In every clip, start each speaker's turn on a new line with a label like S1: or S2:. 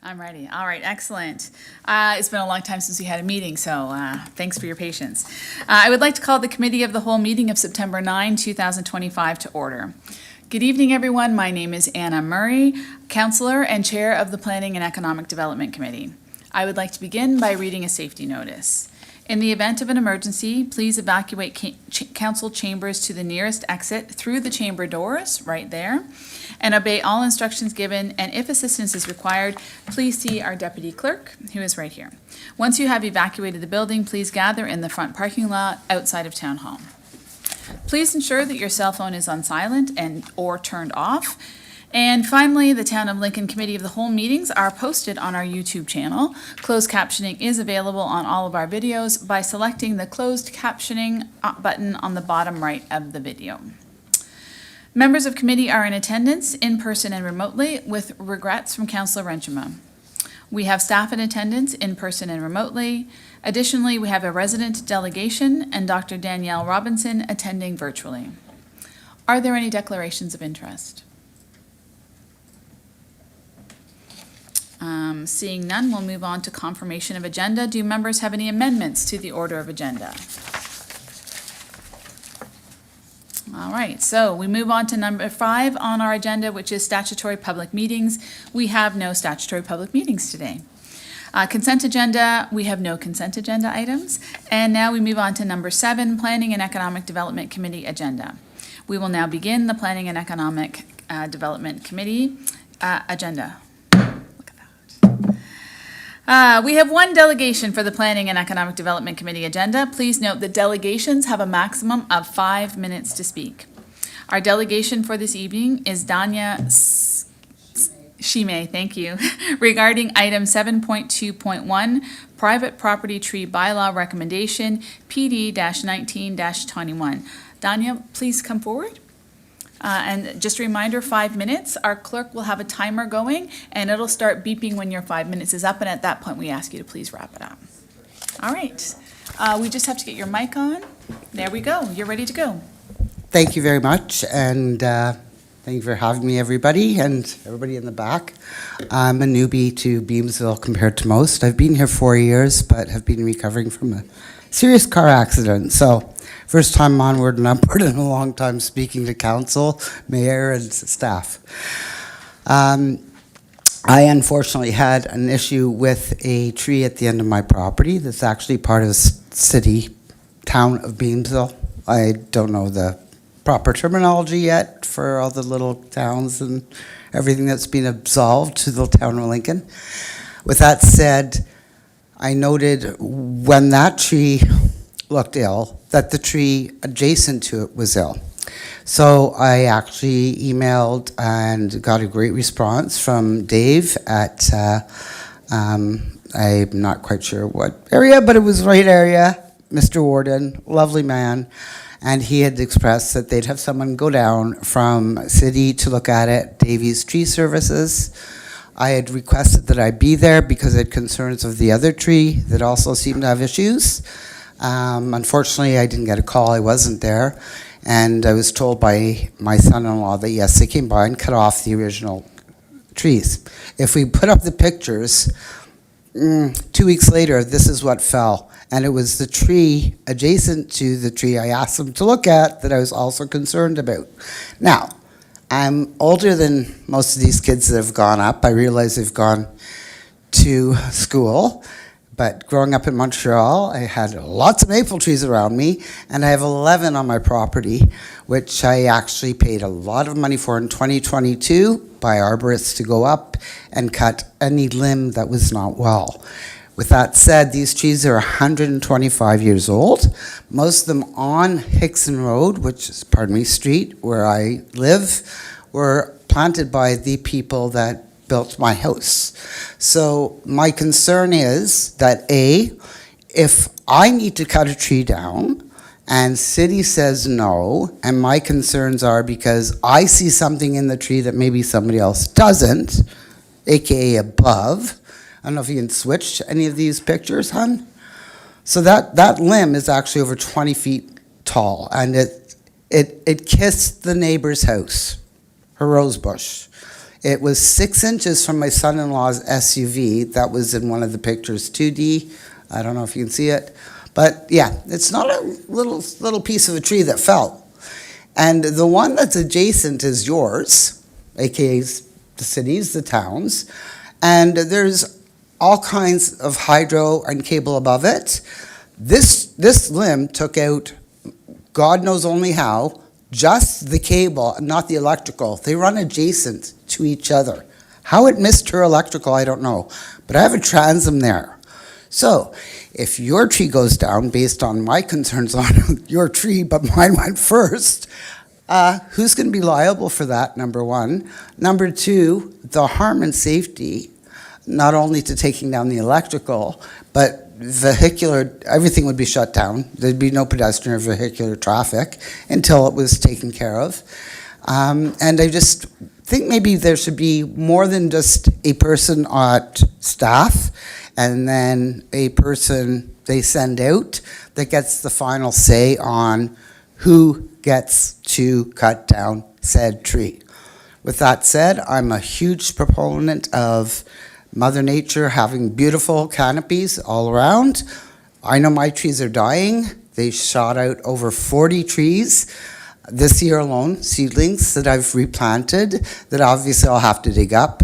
S1: I'm ready. All right, excellent. It's been a long time since we had a meeting, so thanks for your patience. I would like to call the Committee of the Whole meeting of September 9, 2025 to order. Good evening, everyone. My name is Anna Murray, Councillor and Chair of the Planning and Economic Development Committee. I would like to begin by reading a safety notice. In the event of an emergency, please evacuate council chambers to the nearest exit through the chamber doors, right there, and obey all instructions given, and if assistance is required, please see our deputy clerk, who is right here. Once you have evacuated the building, please gather in the front parking lot outside of Town Hall. Please ensure that your cell phone is on silent or turned off. And finally, the Town of Lincoln Committee of the Whole meetings are posted on our YouTube channel. Closed captioning is available on all of our videos by selecting the closed captioning button on the bottom right of the video. Members of committee are in attendance, in person and remotely, with regrets from Councillor Renchema. We have staff in attendance, in person and remotely. Additionally, we have a resident delegation and Dr. Danielle Robinson attending virtually. Are there any declarations of interest? Seeing none, we'll move on to confirmation of agenda. Do members have any amendments to the order of agenda? All right, so we move on to number 5 on our agenda, which is statutory public meetings. We have no statutory public meetings today. Consent agenda, we have no consent agenda items. And now we move on to number 7, Planning and Economic Development Committee agenda. We will now begin the Planning and Economic Development Committee agenda. We have one delegation for the Planning and Economic Development Committee agenda. Please note that delegations have a maximum of 5 minutes to speak. Our delegation for this evening is Danya Shime, thank you, regarding item 7.2.1, Private Property Tree Bylaw Recommendation, PD-19-21. Danya, please come forward. And just a reminder, 5 minutes. Our clerk will have a timer going, and it'll start beeping when your 5 minutes is up, and at that point, we ask you to please wrap it up. All right. We just have to get your mic on. There we go. You're ready to go.
S2: Thank you very much, and thank you for having me, everybody, and everybody in the back. I'm a newbie to Beamsville compared to most. I've been here 4 years, but have been recovering from a serious car accident, so first time onward and upward in a long time speaking to council, mayor, and staff. I unfortunately had an issue with a tree at the end of my property that's actually part of the town of Beamsville. I don't know the proper terminology yet for all the little towns and everything that's been absolved to the town of Lincoln. With that said, I noted when that tree looked ill, that the tree adjacent to it was ill. So I actually emailed and got a great response from Dave at, I'm not quite sure what area, but it was the right area, Mr. Warden, lovely man, and he had expressed that they'd have someone go down from city to look at it, Davies Tree Services. I had requested that I be there because I had concerns of the other tree that also seemed to have issues. Unfortunately, I didn't get a call. I wasn't there. And I was told by my son-in-law that, yes, they came by and cut off the original trees. If we put up the pictures, 2 weeks later, this is what fell. And it was the tree adjacent to the tree I asked them to look at that I was also concerned about. Now, I'm older than most of these kids that have gone up. I realize they've gone to school. But growing up in Montreal, I had lots of maple trees around me, and I have 11 on my property, which I actually paid a lot of money for in 2022 by arborists to go up and cut any limb that was not well. With that said, these trees are 125 years old. Most of them on Hickson Road, which is, street, where I live, were planted by the people that built my house. So my concern is that if I need to cut a tree down and city says no, and my concerns are because I see something in the tree that maybe somebody else doesn't, AKA above. I don't know if you can switch to any of these pictures, hon. So that limb is actually over 20 feet tall, and it kissed the neighbor's house, her rose bush. It was 6 inches from my son-in-law's SUV. That was in one of the pictures, 2D. I don't know if you can see it. But yeah, it's not a little piece of a tree that fell. And the one that's adjacent is yours, aka the cities, the towns. And there's all kinds of hydro and cable above it. This limb took out, God knows only how, just the cable, not the electrical. They run adjacent to each other. How it missed her electrical, I don't know. But I have a transom there. So if your tree goes down, based on my concerns on your tree, but mine went first, who's going to be liable for that, number one? Number two, the harm and safety, not only to taking down the electrical, but vehicular, everything would be shut down. There'd be no pedestrian or vehicular traffic until it was taken care of. And I just think maybe there should be more than just a person at staff and then a person they send out that gets the final say on who gets to cut down said tree. With that said, I'm a huge proponent of Mother Nature having beautiful canopies all around. I know my trees are dying. They shot out over 40 trees this year alone, seedlings that I've replanted that obviously I'll have to dig up.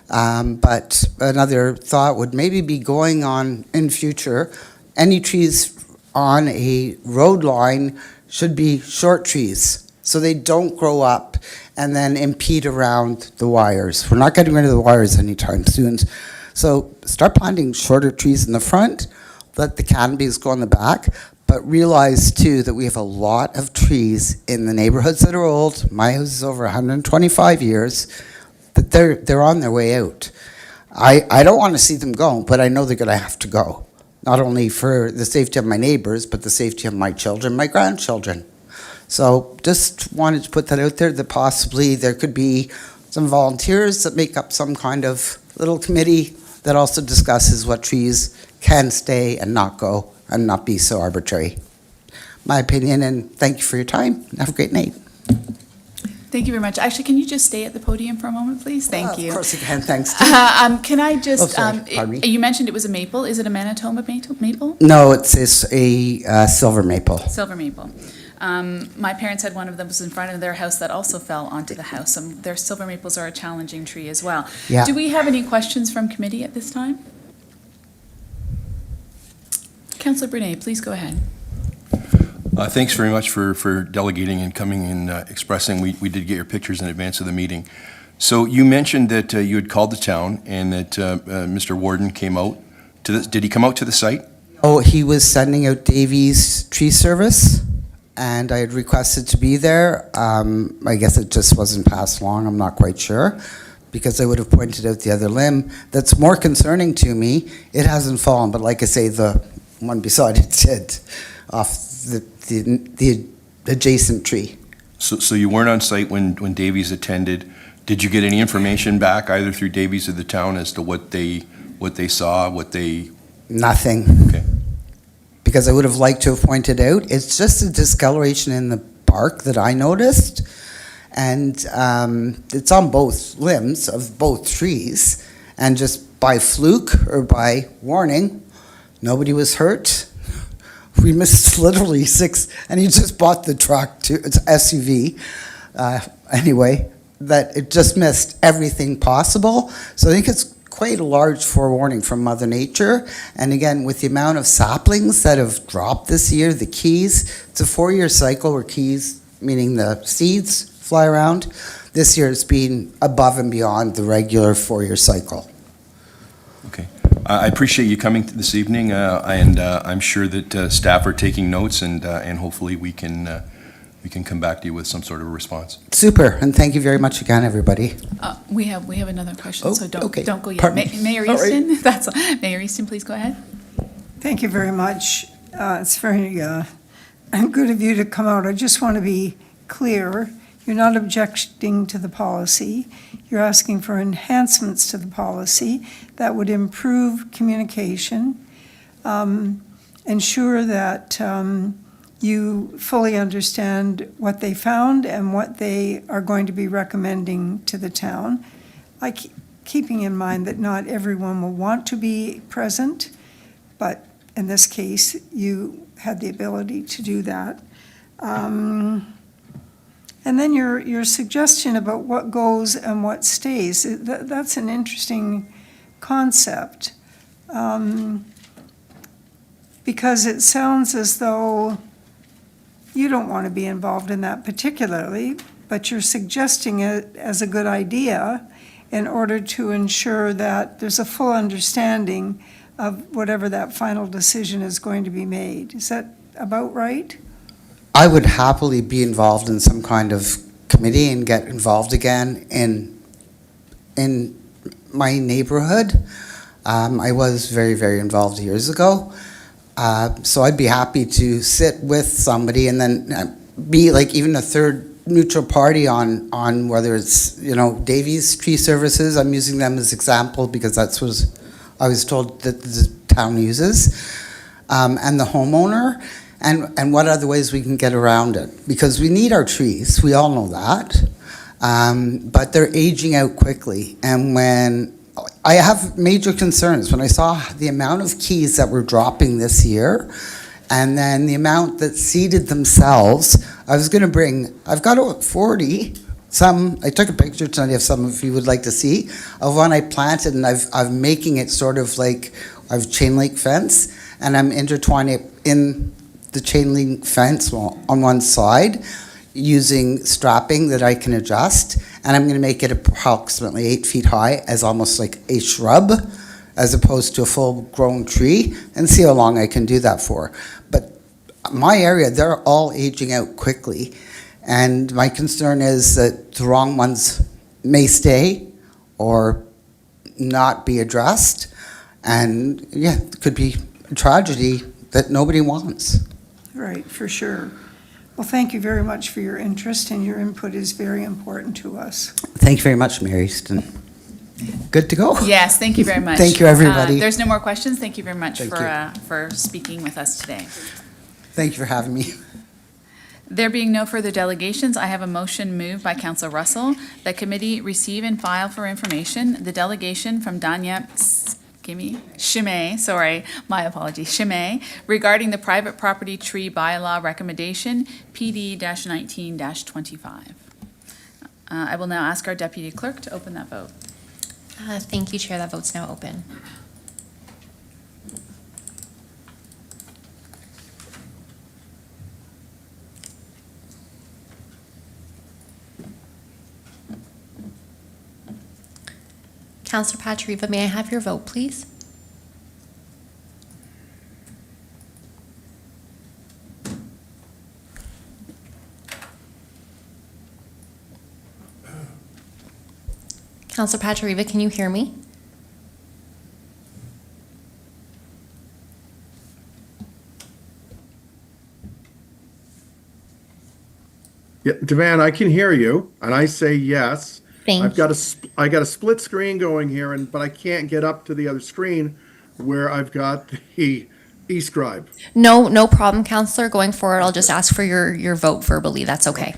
S2: But another thought would maybe be going on in future, any trees on a road line should be short trees so they don't grow up and then impede around the wires. We're not getting rid of the wires anytime soon. So start planting shorter trees in the front, let the canopies go on the back, but realize too that we have a lot of trees in the neighborhoods that are old. My house is over 125 years, but they're on their way out. I don't want to see them go, but I know they're going to have to go. Not only for the safety of my neighbors, but the safety of my children, my grandchildren. So just wanted to put that out there that possibly there could be some volunteers that make up some kind of little committee that also discusses what trees can stay and not go and not be so arbitrary. My opinion, and thank you for your time. Have a great night.
S1: Thank you very much. Actually, can you just stay at the podium for a moment, please? Thank you.
S2: Of course you can, thanks.
S1: Can I just,
S2: Oh, sorry. Pardon me?
S1: you mentioned it was a maple. Is it a Manitoba maple?
S2: No, it's a silver maple.
S1: Silver maple. My parents had one of them was in front of their house that also fell onto the house. Their silver maples are a challenging tree as well.
S2: Yeah.
S1: Do we have any questions from committee at this time? Councillor Brunet, please go ahead.
S3: Thanks very much for delegating and coming and expressing. We did get your pictures in advance of the meeting. So you mentioned that you had called the town and that Mr. Warden came out to the, did he come out to the site?
S2: Oh, he was sending out Davies Tree Service, and I had requested to be there. I guess it just wasn't passed along, I'm not quite sure, because I would have pointed out the other limb. That's more concerning to me. It hasn't fallen, but like I say, the one beside it did, off the adjacent tree.
S3: So you weren't on site when Davies attended. Did you get any information back either through Davies or the town as to what they saw, what they...
S2: Nothing.
S3: Okay.
S2: Because I would have liked to have pointed out, it's just a discoloration in the bark that I noticed, and it's on both limbs of both trees, and just by fluke or by warning, nobody was hurt. We missed literally 6, and he just bought the truck, too. It's SUV. Anyway, that it just missed everything possible. So I think it's quite a large forewarning from Mother Nature. And again, with the amount of saplings that have dropped this year, the keys, it's a 4-year cycle where keys, meaning the seeds, fly around. This year it's been above and beyond the regular 4-year cycle.
S3: Okay. I appreciate you coming this evening, and I'm sure that staff are taking notes, and hopefully we can come back to you with some sort of a response.
S2: Super, and thank you very much again, everybody.
S1: We have another question,
S2: Oh,
S1: so
S2: okay.
S1: don't go yet.
S2: Pardon me.
S1: Mayor
S2: All right.
S1: Easton, that's Mayor Easton, please go ahead.
S4: Thank you very much. It's very good of you to come out. I just want to be clear. You're not objecting to the policy. You're asking for enhancements to the policy that would improve communication, ensure that you fully understand what they found and what they are going to be recommending to the town. keeping in mind that not everyone will want to be present, but in this case, you had the ability to do that. And then your suggestion about what goes and what stays, that's an interesting concept. Because it sounds as though you don't want to be involved in that particularly, but you're suggesting it as a good idea in order to ensure that there's a full understanding of whatever that final decision is going to be made. Is that about right?
S2: I would happily be involved in some kind of committee and get involved again in my neighborhood. I was very, very involved years ago. So I'd be happy to sit with somebody and then be like even a third neutral party on whether it's, Davies Tree Services. I'm using them as example because that's what I was told that the town uses, and the homeowner, and what other ways we can get around it. Because we need our trees, we all know that, but they're aging out quickly. And when I have major concerns, when I saw the amount of keys that were dropping this year, and then the amount that seeded themselves, I've got 40. I took a picture tonight of some if you would like to see, of one I planted, and I'm making it sort of like, I've chain link fence, and I'm intertwining it in the chain link fence on one side, using strapping that I can adjust, and I'm gonna make it approximately 8 feet high as almost like a shrub, as opposed to a full-grown tree, and see how long I can do that for. But my area, they're all aging out quickly, and my concern is that the wrong ones may stay or not be addressed, and it could be a tragedy that nobody wants.
S4: Right, for sure. Well, thank you very much for your interest, and your input is very important to us.
S2: Thank you very much, Mary Easton. Good to go?
S1: Yes, thank you very much.
S2: Thank you, everybody.
S1: There's no more questions. Thank you very much
S2: Thank
S1: for speaking with us today.
S2: Thank you for having me.
S1: There being no further delegations, I have a motion moved by Councillor Russell that committee receive and file for information the delegation from Danya Chimay, my apologies, Chimay, regarding the private property tree bylaw recommendation, PD-19-25. I will now ask our deputy clerk to open that vote.
S5: Thank you, Chair. That vote's now open. Councillor Patriva, may I have your vote, please? Councillor Patriva, can you hear me?
S6: Yeah, Devan, I can hear you, and I say yes.
S5: Thank
S6: I got a split screen going here, but I can't get up to the other screen where I've got the eScribe.
S5: No problem, Councillor. Going forward, I'll just ask for your vote verbally. That's okay.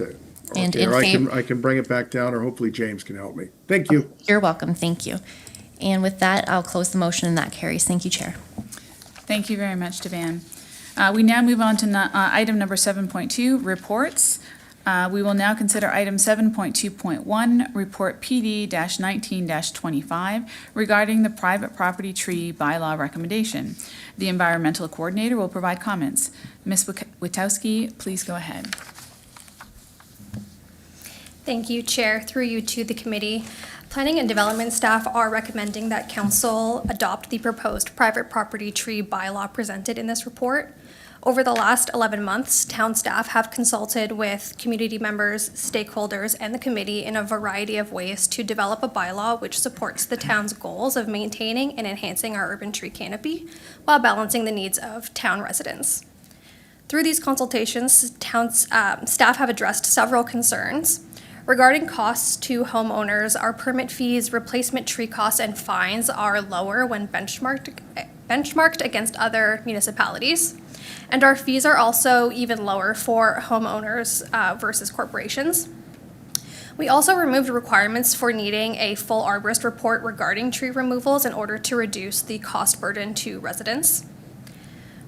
S5: And
S6: Okay,
S5: in
S6: or
S5: favor.
S6: I can bring it back down, or hopefully James can help me. Thank you.
S5: You're welcome. Thank you. And with that, I'll close the motion, and that carries. Thank you, Chair.
S1: Thank you very much, Devan. We now move on to item number 7.2, reports. We will now consider item 7.2.1, report PD-19-25 regarding the private property tree bylaw recommendation. The environmental coordinator will provide comments. Ms. Witowski, please go ahead.
S7: Thank you, Chair. Through you to the committee. Planning and development staff are recommending that council adopt the proposed private property tree bylaw presented in this report. Over the last 11 months, town staff have consulted with community members, stakeholders, and the committee in a variety of ways to develop a bylaw which supports the town's goals of maintaining and enhancing our urban tree canopy while balancing the needs of town residents. Through these consultations, town staff have addressed several concerns. Regarding costs to homeowners, our permit fees, replacement tree costs, and fines are lower when benchmarked against other municipalities. And our fees are also even lower for homeowners versus corporations. We also removed requirements for needing a full arborist report regarding tree removals in order to reduce the cost burden to residents.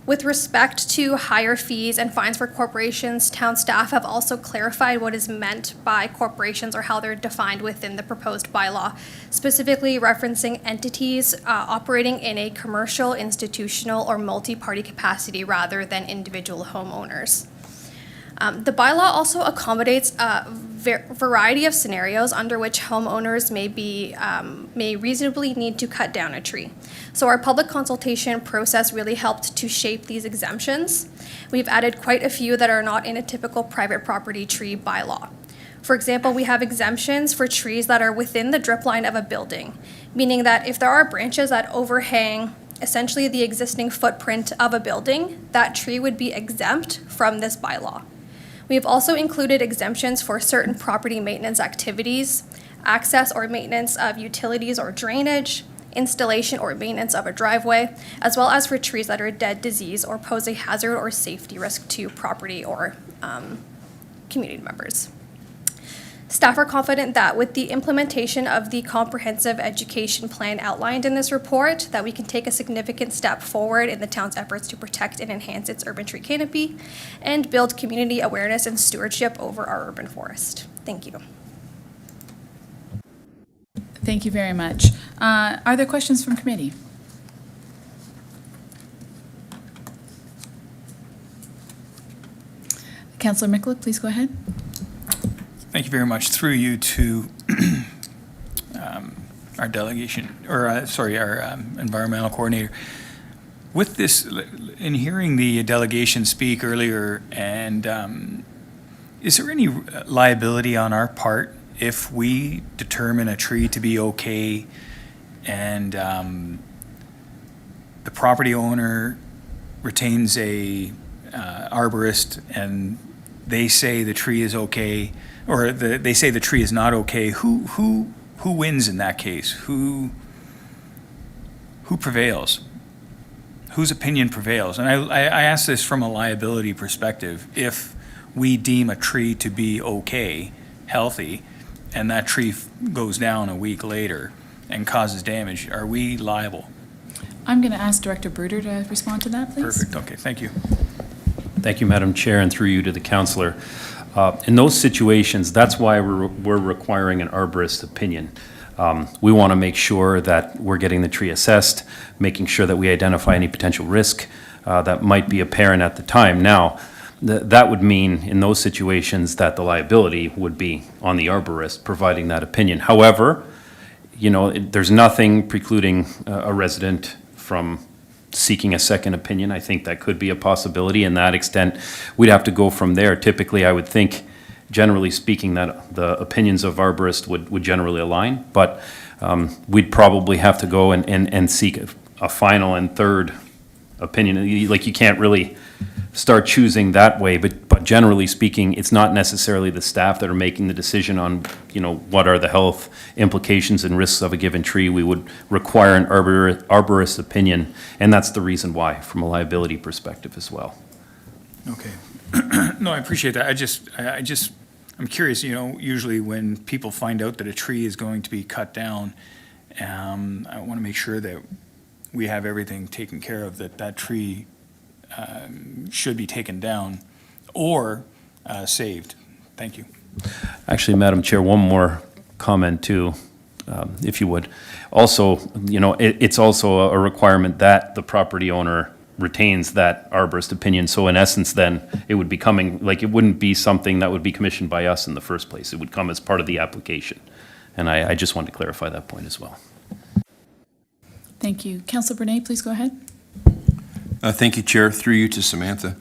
S7: With respect to higher fees and fines for corporations, town staff have also clarified what is meant by corporations or how they're defined within the proposed bylaw, specifically referencing entities operating in a commercial, institutional, or multi-party capacity rather than individual homeowners. The bylaw also accommodates a variety of scenarios under which homeowners may reasonably need to cut down a tree. So our public consultation process really helped to shape these exemptions. We've added quite a few that are not in a typical private property tree bylaw. For example, we have exemptions for trees that are within the drip line of a building, meaning that if there are branches that overhang essentially the existing footprint of a building, that tree would be exempt from this bylaw. We have also included exemptions for certain property maintenance activities, access or maintenance of utilities or drainage, installation or maintenance of a driveway, as well as for trees that are dead, disease, or pose a hazard or safety risk to property or community members. Staff are confident that with the implementation of the comprehensive education plan outlined in this report, that we can take a significant step forward in the town's efforts to protect and enhance its urban tree canopy and build community awareness and stewardship over our urban forest. Thank you.
S1: Thank you very much. Are there questions from committee? Councillor Miklick, please go ahead.
S8: Thank you very much. Through you to our delegation, or our environmental coordinator. With this, in hearing the delegation speak earlier, and is there any liability on our part if we determine a tree to be okay and the property owner retains a arborist and they say the tree is okay, or they say the tree is not okay? Who wins in that case? Who prevails? Whose opinion prevails? And I ask this from a liability perspective. If we deem a tree to be okay, healthy, and that tree goes down a week later and causes damage, are we liable?
S1: I'm going to ask Director Bruder to respond to that, please.
S8: Perfect. Okay, thank you.
S9: Thank you, Madam Chair, and through you to the councillor. In those situations, that's why we're requiring an arborist opinion. We want to make sure that we're getting the tree assessed, making sure that we identify any potential risk that might be apparent at the time. Now, that would mean in those situations that the liability would be on the arborist providing that opinion. However, you know, there's nothing precluding a resident from seeking a second opinion. I think that could be a possibility. In that extent, we'd have to go from there. Typically, I would think, generally speaking, that the opinions of arborists would generally align, but we'd probably have to go and seek a final and third opinion. Like, you can't really start choosing that way, but generally speaking, it's not necessarily the staff that are making the decision on, you know, what are the health implications and risks of a given tree. We would require an arborist opinion, and that's the reason why, from a liability perspective as well.
S8: Okay. No, I appreciate that. I'm curious, you know, usually when people find out that a tree is going to be cut down, I want to make sure that we have everything taken care of, that tree should be taken down or saved. Thank you.
S9: Actually, Madam Chair, one more comment too, if you would. Also, you know, it's also a requirement that the property owner retains that arborist opinion. So in essence, then it would be coming, like, it wouldn't be something that would be commissioned by us in the first place. It would come as part of the application. And I just wanted to clarify that point as well.
S1: Thank you. Councillor Bernay, please go ahead.
S3: Thank you, Chair. Through you to Samantha.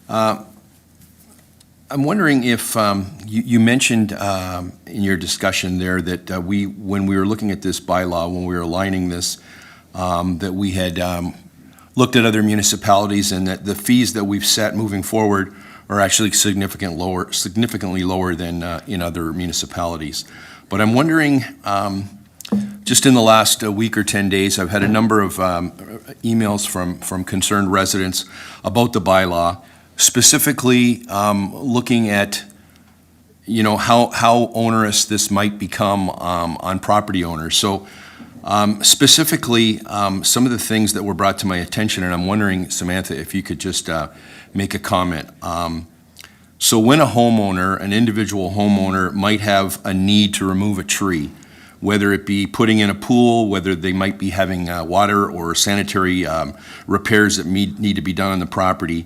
S3: I'm wondering if you mentioned in your discussion there that when we were looking at this bylaw, when we were aligning this, that we had looked at other municipalities and that the fees that we've set moving forward are actually significantly lower than in other municipalities. But I'm wondering, just in the last week or 10 days, I've had a number of emails from concerned residents about the bylaw, specifically looking at, how onerous this might become on property owners. So specifically, some of the things that were brought to my attention, and I'm wondering, Samantha, if you could just make a comment. So when a homeowner, an individual homeowner, might have a need to remove a tree, whether it be putting in a pool, whether they might be having water or sanitary repairs that need to be done on the property,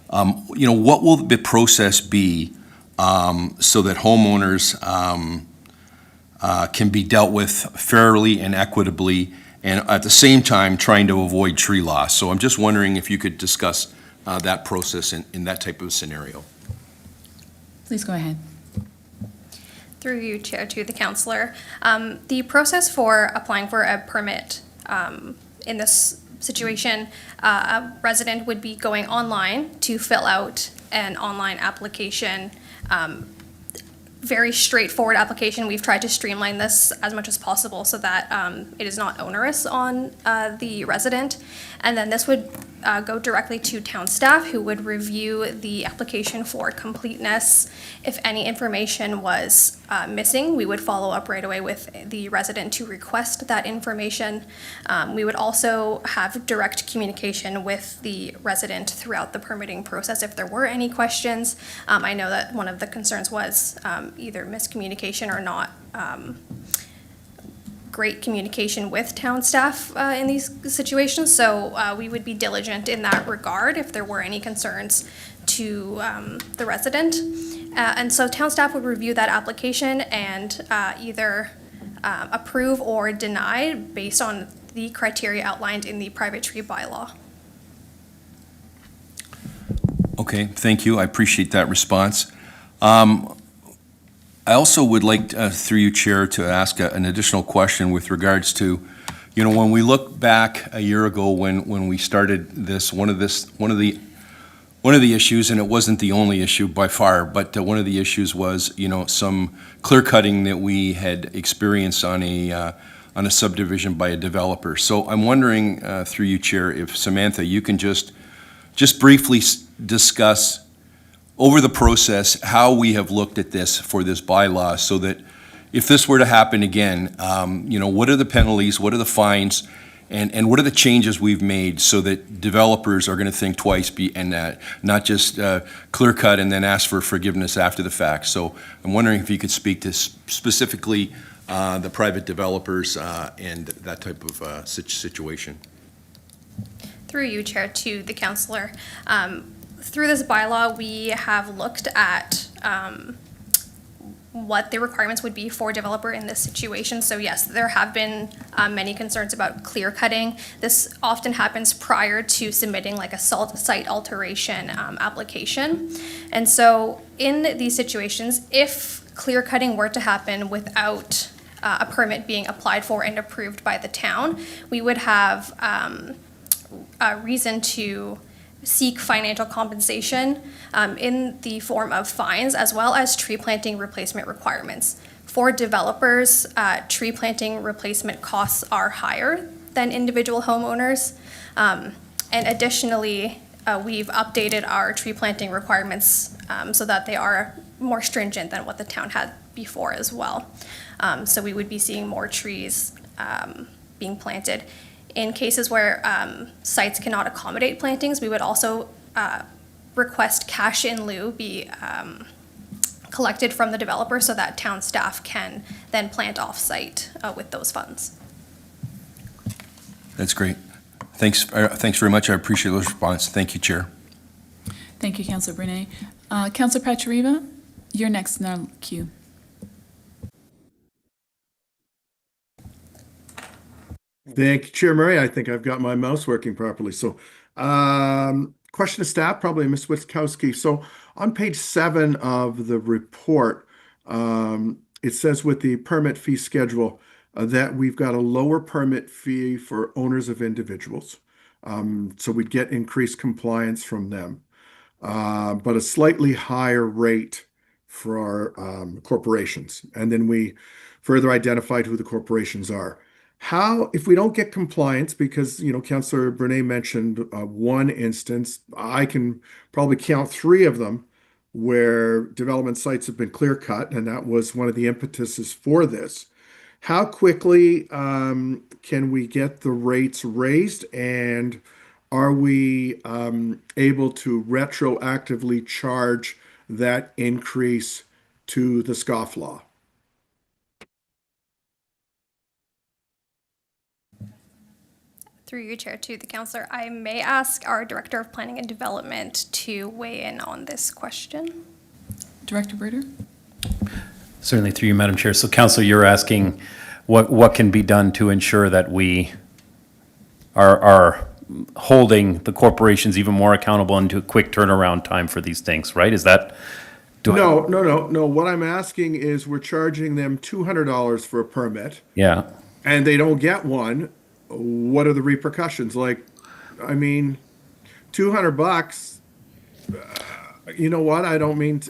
S3: what will the process be so that homeowners can be dealt with fairly and equitably, and at the same time trying to avoid tree loss? So I'm just wondering if you could discuss that process in that type of scenario.
S1: Please go ahead.
S7: Through you, Chair, to the counselor. The process for applying for a permit in this situation, a resident would be going online to fill out an online application. Very straightforward application. We've tried to streamline this as much as possible so that it is not onerous on the resident. And then this would go directly to town staff, who would review the application for completeness. If any information was missing, we would follow up right away with the resident to request that information. We would also have direct communication with the resident throughout the permitting process if there were any questions. I know that one of the concerns was either miscommunication or not great communication with town staff in these situations, so we would be diligent in that regard if there were any concerns to the resident. And so town staff would review that application and either approve or deny based on the criteria outlined in the private tree bylaw.
S3: Okay, thank you. I appreciate that response. I also would like, through you, Chair, to ask an additional question with regards to, when we look back a year ago when we started this, one of the issues, and it wasn't the only issue by far, but one of the issues was, some clear cutting that we had experienced on a subdivision by a developer. So I'm wondering, through you, Chair, if Samantha, you can just briefly discuss over the process how we have looked at this for this bylaw, so that if this were to happen again, what are the penalties, what are the fines, and what are the changes we've made so that developers are going to think twice and not just clear cut and then ask for forgiveness after the fact. So I'm wondering if you could speak to specifically the private developers and that type of situation.
S7: Through you, Chair, to the counselor. Through this bylaw, we have looked at what the requirements would be for a developer in this situation. So yes, there have been many concerns about clear cutting. This often happens prior to submitting like a site alteration application. And so in these situations, if clear cutting were to happen without a permit being applied for and approved by the town, we would have a reason to seek financial compensation in the form of fines, as well as tree planting replacement requirements. For developers, tree planting replacement costs are higher than individual homeowners. And additionally, we've updated our tree planting requirements so that they are more stringent than what the town had before as well. So we would be seeing more trees being planted. In cases where sites cannot accommodate plantings, we would also request cash in lieu be collected from the developer so that town staff can then plant off-site with those funds.
S3: That's great. Thanks very much. I appreciate those responses. Thank you, Chair.
S1: Thank you, Councillor Brunet. Councillor Pachariva, you're next in our queue.
S6: Thank you, Chair Murray. I think I've got my mouse working properly. So, question to staff, probably Ms. Witkowski. So, on page 7 of the report, it says with the permit fee schedule that we've got a lower permit fee for owners of individuals. So we'd get increased compliance from them, but a slightly higher rate for our corporations. And then we further identified who the corporations are. How, if we don't get compliance, because, Councillor Brunet mentioned one instance, I can probably count 3 of them where development sites have been clear cut, and that was one of the impetuses for this. How quickly can we get the rates raised, and are we able to retroactively charge that increase to the scofflaw?
S7: Through you, Chair, to the councillor, I may ask our Director of Planning and Development to weigh in on this question.
S1: Director Bruder?
S9: Certainly through you, Madam Chair. So Council, you're asking what can be done to ensure that we are holding the corporations even more accountable and to a quick turnaround time for these things, right? Is that?
S6: No. What I'm asking is we're charging them $200 for a permit
S9: Yeah.
S6: and they don't get one. What are the repercussions? Like, I mean, $200, you know what? I don't mean,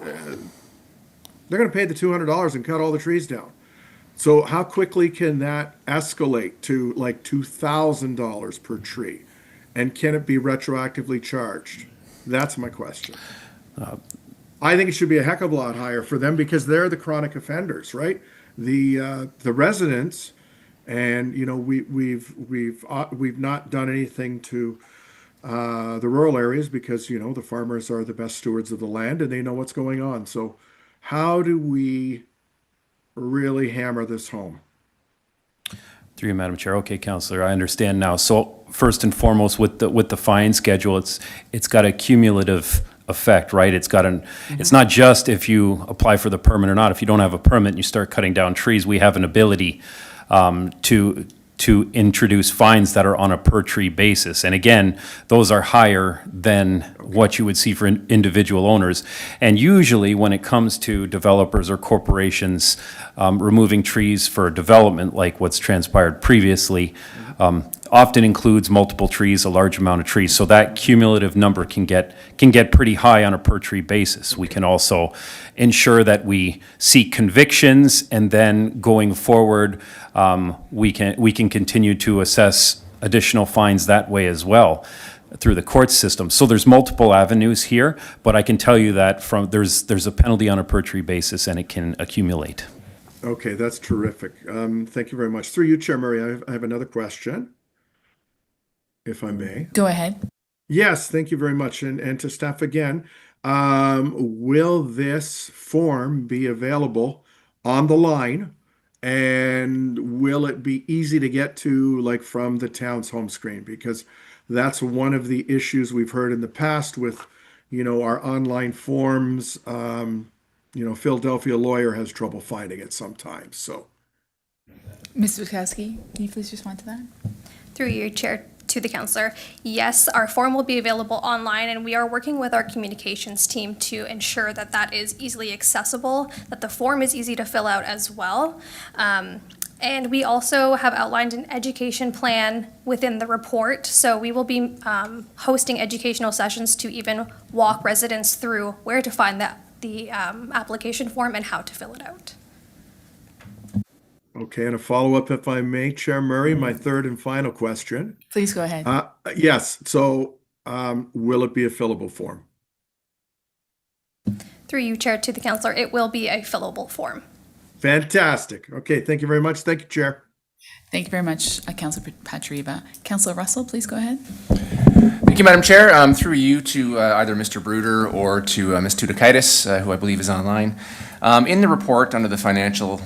S6: they're going to pay the $200 and cut all the trees down. So how quickly can that escalate to like $2,000 per tree? And can it be retroactively charged? That's my question. I think it should be a heck of a lot higher for them because they're the chronic offenders, right? The residents, and you know we've not done anything to the rural areas because you know the farmers are the best stewards of the land and they know what's going on. So how do we really hammer this home?
S9: Through you, Madam Chair. Okay, Councillor, I understand now. So first and foremost, with the fine schedule, it's got a cumulative effect, right? It's got it's not just if you apply for the permit or not. If you don't have a permit and you start cutting down trees, we have an ability to introduce fines that are on a per tree basis. And again, those are higher than what you would see for individual owners. And usually when it comes to developers or corporations removing trees for development, like what's transpired previously, often includes multiple trees, a large amount of trees. So that cumulative number can get pretty high on a per tree basis. We can also ensure that we seek convictions, and then going forward, we can continue to assess additional fines that way as well through the court system. So there's multiple avenues here, but I can tell you that there's a penalty on a per tree basis, and it can accumulate.
S6: Okay, that's terrific. Thank you very much. Through you, Chair Murray, I have another question, if I may.
S1: Go ahead.
S6: Yes, thank you very much. And to staff again, will this form be available on the line? And will it be easy to get to, like from the town's home screen? Because that's one of the issues we've heard in the past with, you know, our online forms. You know, Philadelphia Lawyer has trouble finding it sometimes. So,
S1: Ms. Witkowski, can you please respond to that?
S7: Through you, Chair, to the councillor, yes, our form will be available online, and we are working with our communications team to ensure that that is easily accessible, that the form is easy to fill out as well. And we also have outlined an education plan within the report. So we will be hosting educational sessions to even walk residents through where to find the application form and how to fill it out.
S6: okay, and a follow-up, if I may, Chair Murray, my third and final question.
S1: Please go ahead.
S6: Yes, so will it be a fillable form?
S7: Through you, Chair, to the councillor, it will be a fillable form.
S6: Fantastic. Okay, thank you very much. Thank you, Chair.
S1: Thank you very much, Councillor Patriva. Councillor Russell, please go ahead.
S10: Thank you, Madam Chair. Through you to either Mr. Bruder or to Ms. Tudakaitis, who I believe is online. In the report, under the financial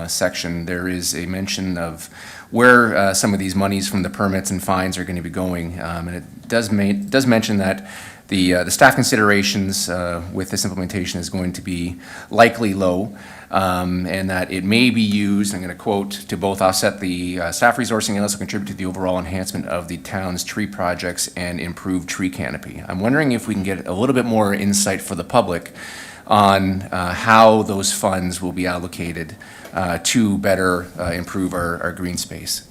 S10: section, there is a mention of where some of these monies from the permits and fines are going to be going. And it does mention that the staff considerations with this implementation is going to be likely low, and that it may be used, I'm going to quote, to both offset the staff resourcing and also contribute to the overall enhancement of the town's tree projects and improve tree canopy. I'm wondering if we can get a little bit more insight for the public on how those funds will be allocated to better improve our green space.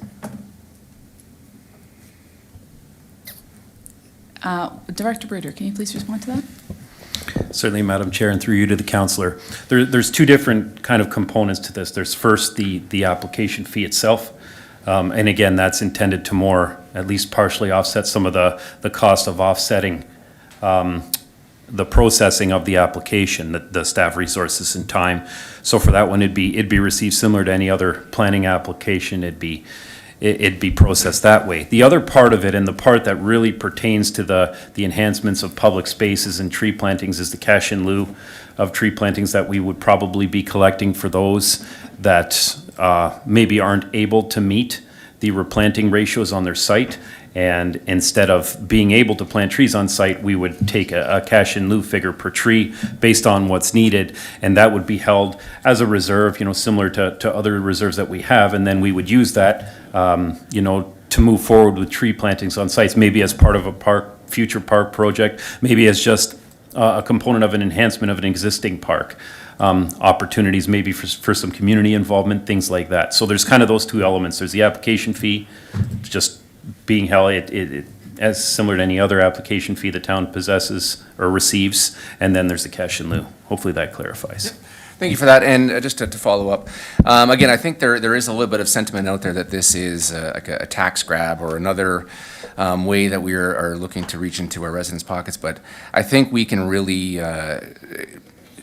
S1: Director Bruder, can you please respond to that?
S9: Certainly, Madam Chair, and through you to the councillor. There's two different kind of components to this. There's first the application fee itself. And again, that's intended to more, at least partially offset some of the cost of offsetting the processing of the application, the staff resources and time. So for that one, it'd be received similar to any other planning application. It'd be processed that way. The other part of it, and the part that really pertains to the enhancements of public spaces and tree plantings, is the cash in lieu of tree plantings that we would probably be collecting for those that maybe aren't able to meet the replanting ratios on their site. And instead of being able to plant trees on site, we would take a cash in lieu figure per tree based on what's needed. And that would be held as a reserve, similar to other reserves that we have. And then we would use that, to move forward with tree plantings on sites, maybe as part of a future park project, maybe as just a component of an enhancement of an existing park. Opportunities maybe for some community involvement, things like that. So there's kind of those two elements. There's the application fee, just being held it as similar to any other application fee the town possesses or receives, and then there's the cash in lieu. Hopefully that clarifies.
S10: Thank you for that. And just to follow up, again, I think there is a little bit of sentiment out there that this is like a tax grab or another way that we are looking to reach into our residents' pockets. But I think we can really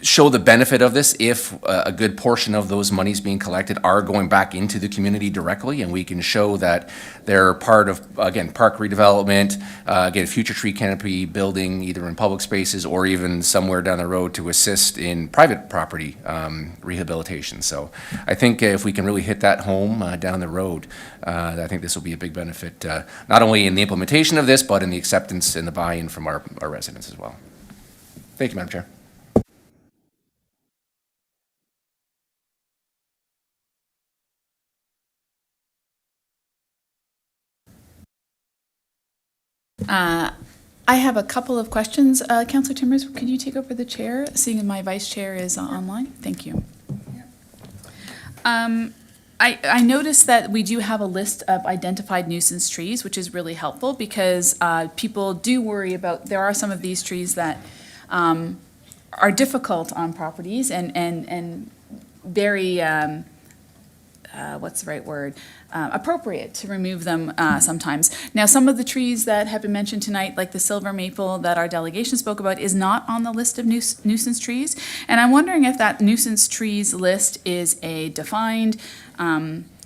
S10: show the benefit of this if a good portion of those monies being collected are going back into the community directly, and we can show that they're part of, again, park redevelopment, again, future tree canopy building, either in public spaces or even somewhere down the road to assist in private property rehabilitation. So I think if we can really hit that home down the road, I think this will be a big benefit, not only in the implementation of this, but in the acceptance and the buy-in from our residents as well. Thank you, Madam Chair.
S1: I have a couple of questions. Councillor Timmers, could you take over the chair, seeing my vice chair is online? Thank you. I noticed that we do have a list of identified nuisance trees, which is really helpful because people do worry about, there are some of these trees that are difficult on properties and very, what's the right word? Appropriate to remove them sometimes. Now, some of the trees that have been mentioned tonight, like the silver maple that our delegation spoke about, is not on the list of nuisance trees. And I'm wondering if that nuisance trees list is a defined,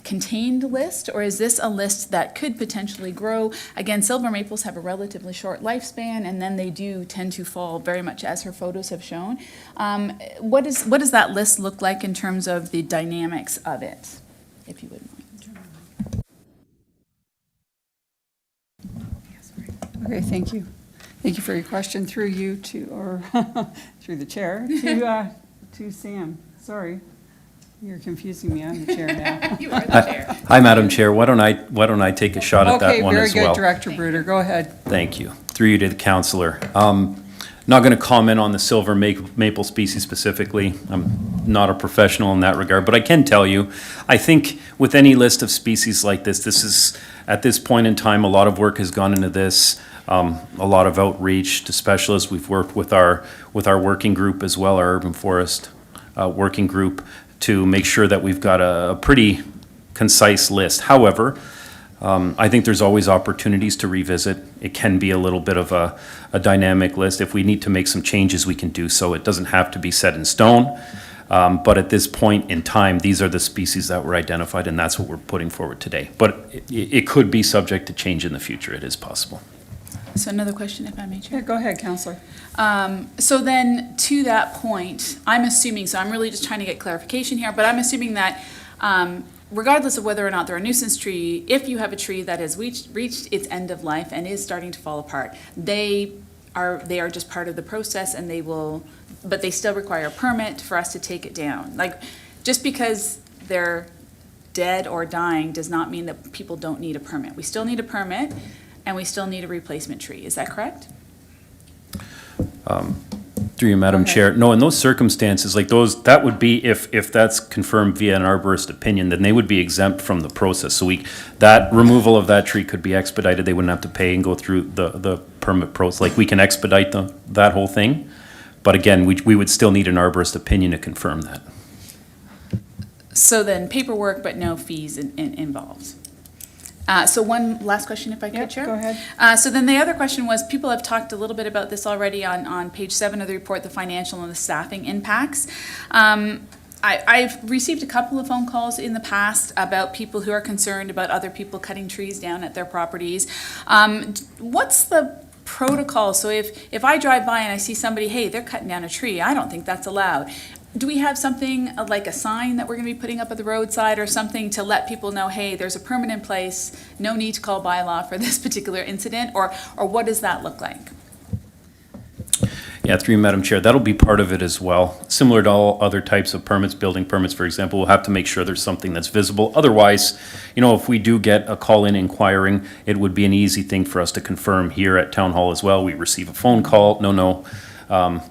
S1: contained list, or is this a list that could potentially grow? Again, silver maples have a relatively short lifespan, and then they do tend to fall very much as her photos have shown. What does that list look like in terms of the dynamics of it, if you would mind?
S11: Okay, thank you. Thank you for your question. Through you to, or through the chair, to Sam. Sorry, you're confusing me. I'm the chair now.
S1: You are the chair.
S9: Hi, Madam Chair. Why don't I take a shot at that one as well?
S11: Okay, very good, Director Bruder. Go ahead.
S9: Thank you. Through you to the councillor. Not going to comment on the silver maple species specifically. I'm not a professional in that regard, but I can tell you, I think with any list of species like this is, at this point in time, a lot of work has gone into this, a lot of outreach to specialists. We've worked with our working group as well, our urban forest working group, to make sure that we've got a pretty concise list. However, I think there's always opportunities to revisit. It can be a little bit of a dynamic list. If we need to make some changes, we can do so. It doesn't have to be set in stone. But at this point in time, these are the species that were identified, and that's what we're putting forward today. But it could be subject to change in the future. It is possible.
S1: So another question, if I may, Chair.
S11: Yeah, go ahead, Councillor.
S1: So then, to that point, I'm assuming, so I'm really just trying to get clarification here, but I'm assuming that regardless of whether or not they're a nuisance tree, if you have a tree that has reached its end of life and is starting to fall apart, they are just part of the process, and but they still require a permit for us to take it down. Like, just because they're dead or dying does not mean that people don't need a permit. We still need a permit, and we still need a replacement tree. Is that correct?
S9: Through you, Madam Chair. No, in those circumstances, like those, that would be, if that's confirmed via an arborist opinion, then they would be exempt from the process. So that removal of that tree could be expedited. They wouldn't have to pay and go through the permit process. Like, we can expedite that whole thing. But again, we would still need an arborist opinion to confirm that.
S1: So then paperwork, but no fees involved. So one last question, if I could,
S11: Yep,
S1: Chair?
S11: go ahead.
S1: So then the other question was, people have talked a little bit about this already on page 7 of the report, the financial and the staffing impacts. I've received a couple of phone calls in the past about people who are concerned about other people cutting trees down at their properties. What's the protocol? So if I drive by and I see somebody, hey, they're cutting down a tree, I don't think that's allowed. Do we have something like a sign that we're going to be putting up at the roadside or something to let people know, hey, there's a permit in place, no need to call bylaw for this particular incident, or what does that look like?
S9: Yeah, through you, Madam Chair, that'll be part of it as well. Similar to all other types of permits, building permits, for example, we'll have to make sure there's something that's visible. Otherwise, if we do get a call in inquiring, it would be an easy thing for us to confirm here at Town Hall as well. We receive a phone call, no.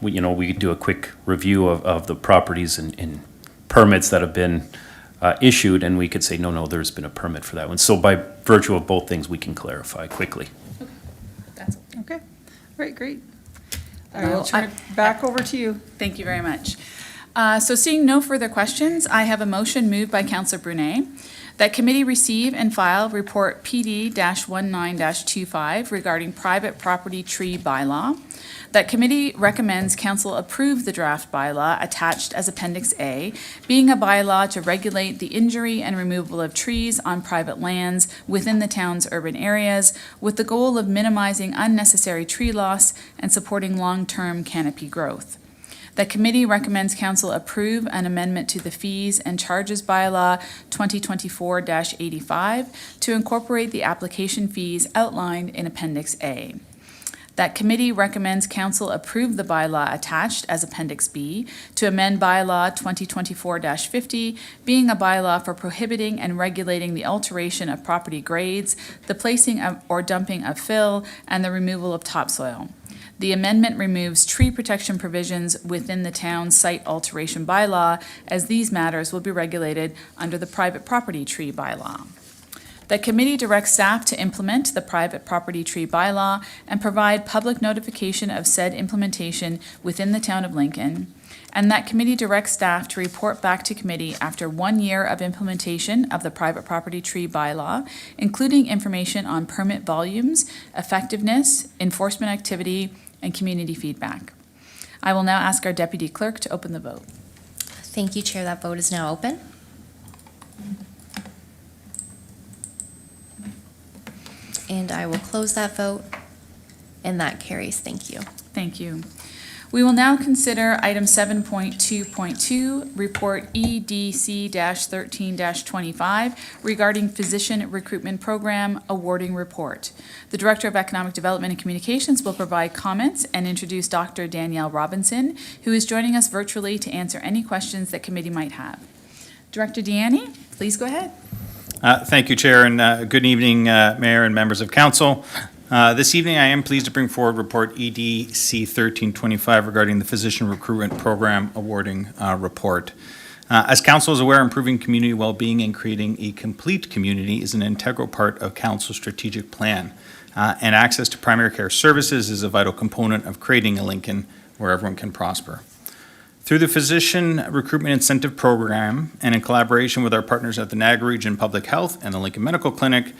S9: We could do a quick review of the properties and permits that have been issued, and we could say, no, there's been a permit for that one. So by virtue of both things, we can clarify quickly.
S1: That's
S11: Okay, all right, great. I will turn it back over to you.
S1: Thank you very much. So seeing no further questions, I have a motion moved by Councillor Brunet that committee receive and file report PD-19-25 regarding private property tree bylaw. That committee recommends council approve the draft bylaw attached as Appendix A, being a bylaw to regulate the injury and removal of trees on private lands within the town's urban areas, with the goal of minimizing unnecessary tree loss and supporting long-term canopy growth. The committee recommends council approve an amendment to the fees and charges bylaw 2024-85 to incorporate the application fees outlined in Appendix A. That committee recommends council approve the bylaw attached as Appendix B to amend bylaw 2024-50, being a bylaw for prohibiting and regulating the alteration of property grades, the placing of or dumping of fill, and the removal of topsoil. The amendment removes tree protection provisions within the town's site alteration bylaw, as these matters will be regulated under the private property tree bylaw. The committee directs staff to implement the private property tree bylaw and provide public notification of said implementation within the town of Lincoln. And that committee directs staff to report back to committee after 1 year of implementation of the private property tree bylaw, including information on permit volumes, effectiveness, enforcement activity, and community feedback. I will now ask our deputy clerk to open the vote.
S5: Thank you, Chair. That vote is now open. And I will close that vote, and that carries. Thank you.
S1: Thank you. We will now consider item 7.2.2, report EDC-13-25 regarding physician recruitment program awarding report. The Director of Economic Development and Communications will provide comments and introduce Dr. Danielle Robinson, who is joining us virtually to answer any questions that committee might have. Director Deanne, please go ahead.
S8: Thank you, Chair, and good evening, Mayor and members of Council. This evening, I am pleased to bring forward report EDC 1325 regarding the Physician Recruitment Program Awarding Report. As Council is aware, improving community well-being and creating a complete community is an integral part of Council's strategic plan. And access to primary care services is a vital component of creating a Lincoln where everyone can prosper. Through the Physician Recruitment Incentive Program and in collaboration with our partners at the Niagara Region Public Health and the Lincoln Medical Clinic,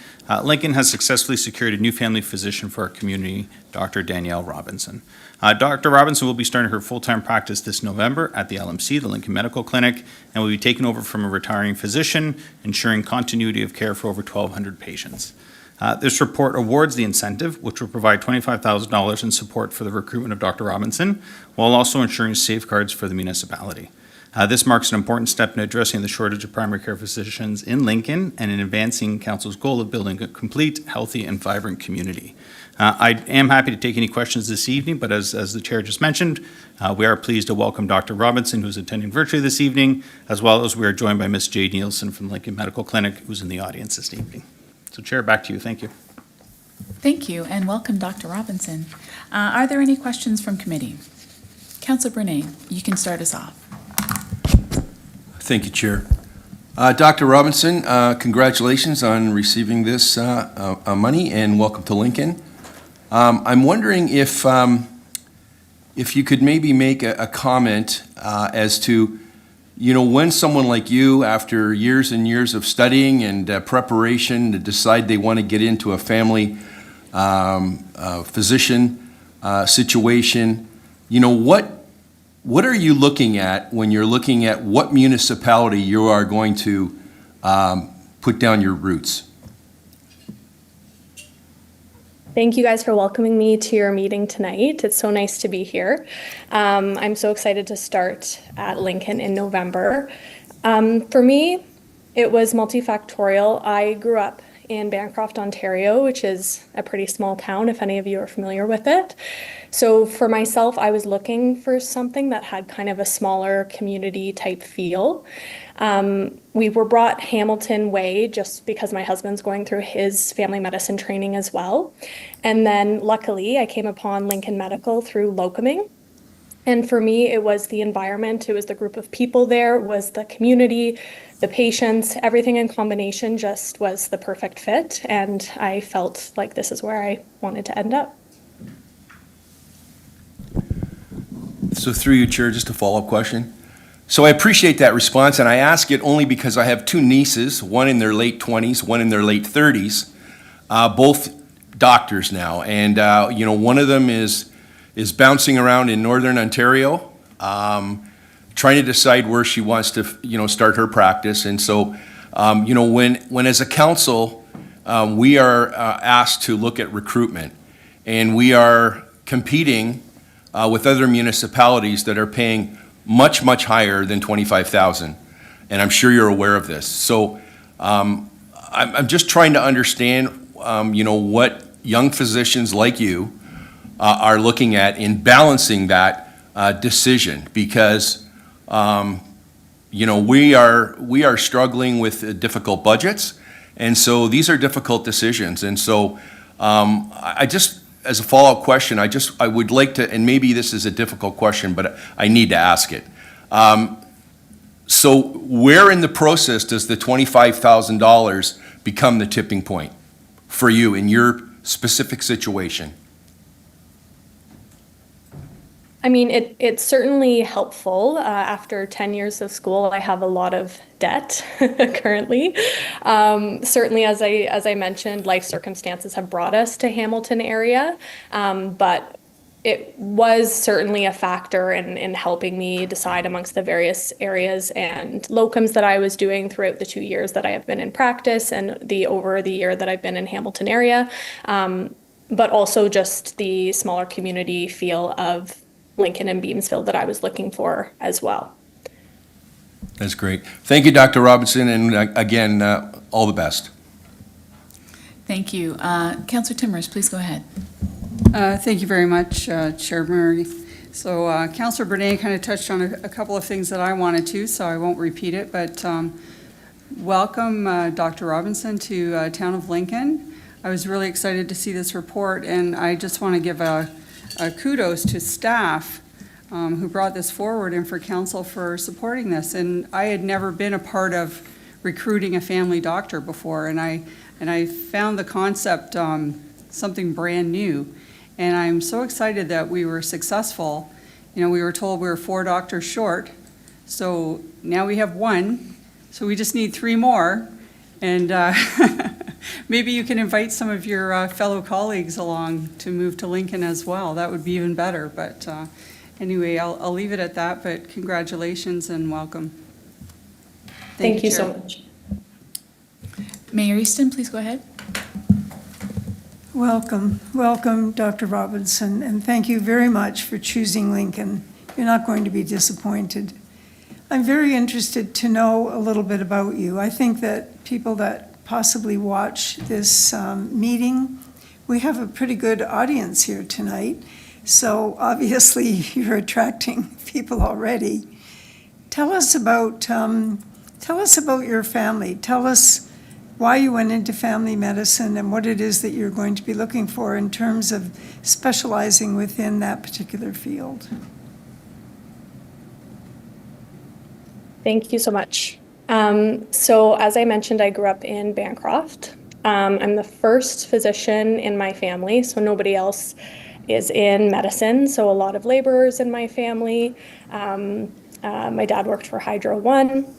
S8: Lincoln has successfully secured a new family physician for our community, Dr. Danielle Robinson. Dr. Robinson will be starting her full-time practice this November at the LMC, the Lincoln Medical Clinic, and will be taking over from a retiring physician, ensuring continuity of care for over 1,200 patients. This report awards the incentive, which will provide $25,000 in support for the recruitment of Dr. Robinson, while also ensuring safeguards for the municipality. This marks an important step in addressing the shortage of primary care physicians in Lincoln and in advancing Council's goal of building a complete, healthy, and vibrant community. I am happy to take any questions this evening, but as the Chair just mentioned, we are pleased to welcome Dr. Robinson, who's attending virtually this evening, as well as we are joined by Ms. Jade Nielsen from Lincoln Medical Clinic, who's in the audience this evening. So Chair, back to you. Thank you.
S1: Thank you, and welcome, Dr. Robinson. Are there any questions from committee? Councillor Brunet, you can start us off.
S3: Thank you, Chair. Dr. Robinson, congratulations on receiving this money, and welcome to Lincoln. I'm wondering if you could maybe make a comment as to when someone like you, after years and years of studying and preparation, to decide they want to get into a family physician situation, what are you looking at when you're looking at what municipality you are going to put down your roots?
S12: Thank you guys for welcoming me to your meeting tonight. It's so nice to be here. I'm so excited to start at Lincoln in November. For me, it was multifactorial. I grew up in Bancroft, Ontario, which is a pretty small town, if any of you are familiar with it. So for myself, I was looking for something that had kind of a smaller community type feel. We were brought Hamilton Way just because my husband's going through his family medicine training as well. And then luckily I came upon Lincoln Medical through locuming. And for me, it was the environment, it was the group of people there, it was the community, the patients, everything in combination just was the perfect fit. And I felt like this is where I wanted to end up.
S3: So through you, Chair, just a follow-up question. So I appreciate that response, and I ask it only because I have two nieces, one in their late 20s, one in their late 30s, both doctors now. And, one of them is bouncing around in Northern Ontario, trying to decide where she wants to, start her practice. And so, when as a council, we are asked to look at recruitment, and we are competing with other municipalities that are paying much, much higher than $25,000. And I'm sure you're aware of this. So I'm just trying to understand, what young physicians like you are looking at in balancing that decision, because, we are struggling with difficult budgets. And so these are difficult decisions. And so I just, as a follow-up question, I would like to, and maybe this is a difficult question, but I need to ask it. So where in the process does the $25,000 become the tipping point for you in your specific situation?
S12: I mean, it's certainly helpful. After 10 years of school, I have a lot of debt currently. Certainly, as I mentioned, life circumstances have brought us to Hamilton area, but it was certainly a factor in helping me decide amongst the various areas and locums that I was doing throughout the 2 years that I have been in practice and over the year that I've been in Hamilton area, but also just the smaller community feel of Lincoln and Beamsville that I was looking for as well.
S3: That's great. Thank you, Dr. Robinson, and again, all the best.
S1: Thank you. Councillor Timmers, please go ahead.
S11: Thank you very much, Chair Murray. So Councillor Bernay kind of touched on a couple of things that I wanted to, so I won't repeat it, but welcome Dr. Robinson to Town of Lincoln. I was really excited to see this report, and I just want to give a kudos to staff who brought this forward and for council for supporting this. And I had never been a part of recruiting a family doctor before, and I found the concept something brand new. And I'm so excited that we were successful. We were told we were 4 doctors short, so now we have 1, so we just need 3 more. And maybe you can invite some of your fellow colleagues along to move to Lincoln as well. That would be even better. But anyway, I'll leave it at that, but congratulations and welcome.
S12: Thank you so much.
S1: Mayor Easton, please go ahead.
S4: Welcome, Dr. Robinson, and thank you very much for choosing Lincoln. You're not going to be disappointed. I'm very interested to know a little bit about you. I think that people that possibly watch this meeting, we have a pretty good audience here tonight, so obviously you're attracting people already. Tell us about your family. Tell us why you went into family medicine and what it is that you're going to be looking for in terms of specializing within that particular field.
S12: Thank you so much. So as I mentioned, I grew up in Bancroft. I'm the first physician in my family, so nobody else is in medicine, so a lot of laborers in my family. My dad worked for Hydro One.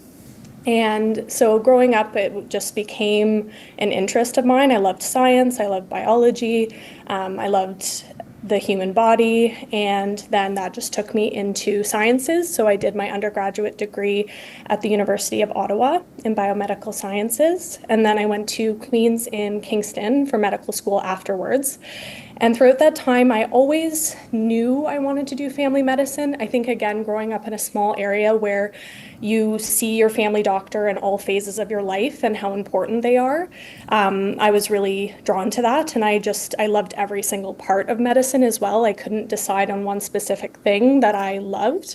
S12: And so growing up, it just became an interest of mine. I loved science, I loved biology, I loved the human body, and then that just took me into sciences. So I did my undergraduate degree at the University of Ottawa in biomedical sciences, and then I went to Queen's in Kingston for medical school afterwards. And throughout that time, I always knew I wanted to do family medicine. I think, again, growing up in a small area where you see your family doctor in all phases of your life and how important they are, I was really drawn to that. And I loved every single part of medicine as well. I couldn't decide on one specific thing that I loved.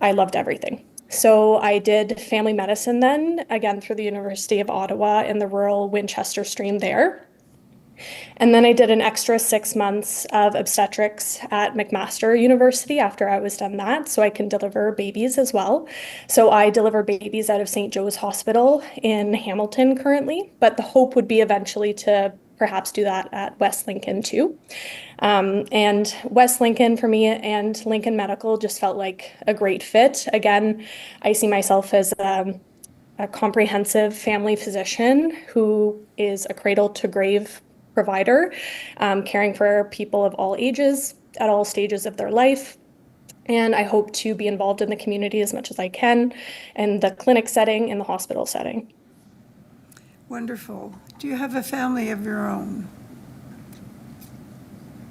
S12: I loved everything. So I did family medicine then, again, through the University of Ottawa in the rural Winchester stream there. And then I did an extra 6 months of obstetrics at McMaster University after I was done that, so I can deliver babies as well. So I deliver babies out of St. Joe's Hospital in Hamilton currently, but the hope would be eventually to perhaps do that at West Lincoln too. And West Lincoln for me and Lincoln Medical just felt like a great fit. Again, I see myself as a comprehensive family physician who is a cradle to grave provider, caring for people of all ages at all stages of their life. And I hope to be involved in the community as much as I can in the clinic setting, in the hospital setting.
S4: Wonderful. Do you have a family of your own?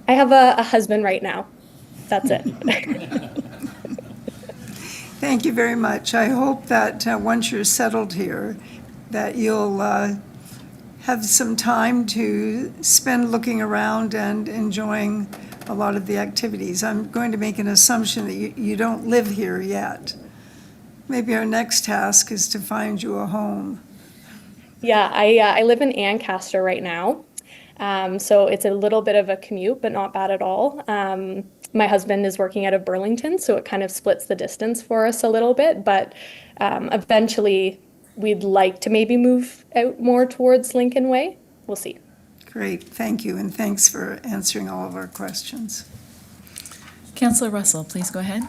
S12: I have a husband right now. That's it.
S4: Thank you very much. I hope that once you're settled here, that you'll have some time to spend looking around and enjoying a lot of the activities. I'm going to make an assumption that you don't live here yet. Maybe our next task is to find you a home.
S12: Yeah, I live in Ancaster right now. So it's a little bit of a commute, but not bad at all. My husband is working out of Burlington, so it kind of splits the distance for us a little bit, but eventually we'd like to maybe move out more towards Lincoln Way. We'll see.
S4: Great, thank you, and thanks for answering all of our questions.
S1: Councillor Russell, please go ahead.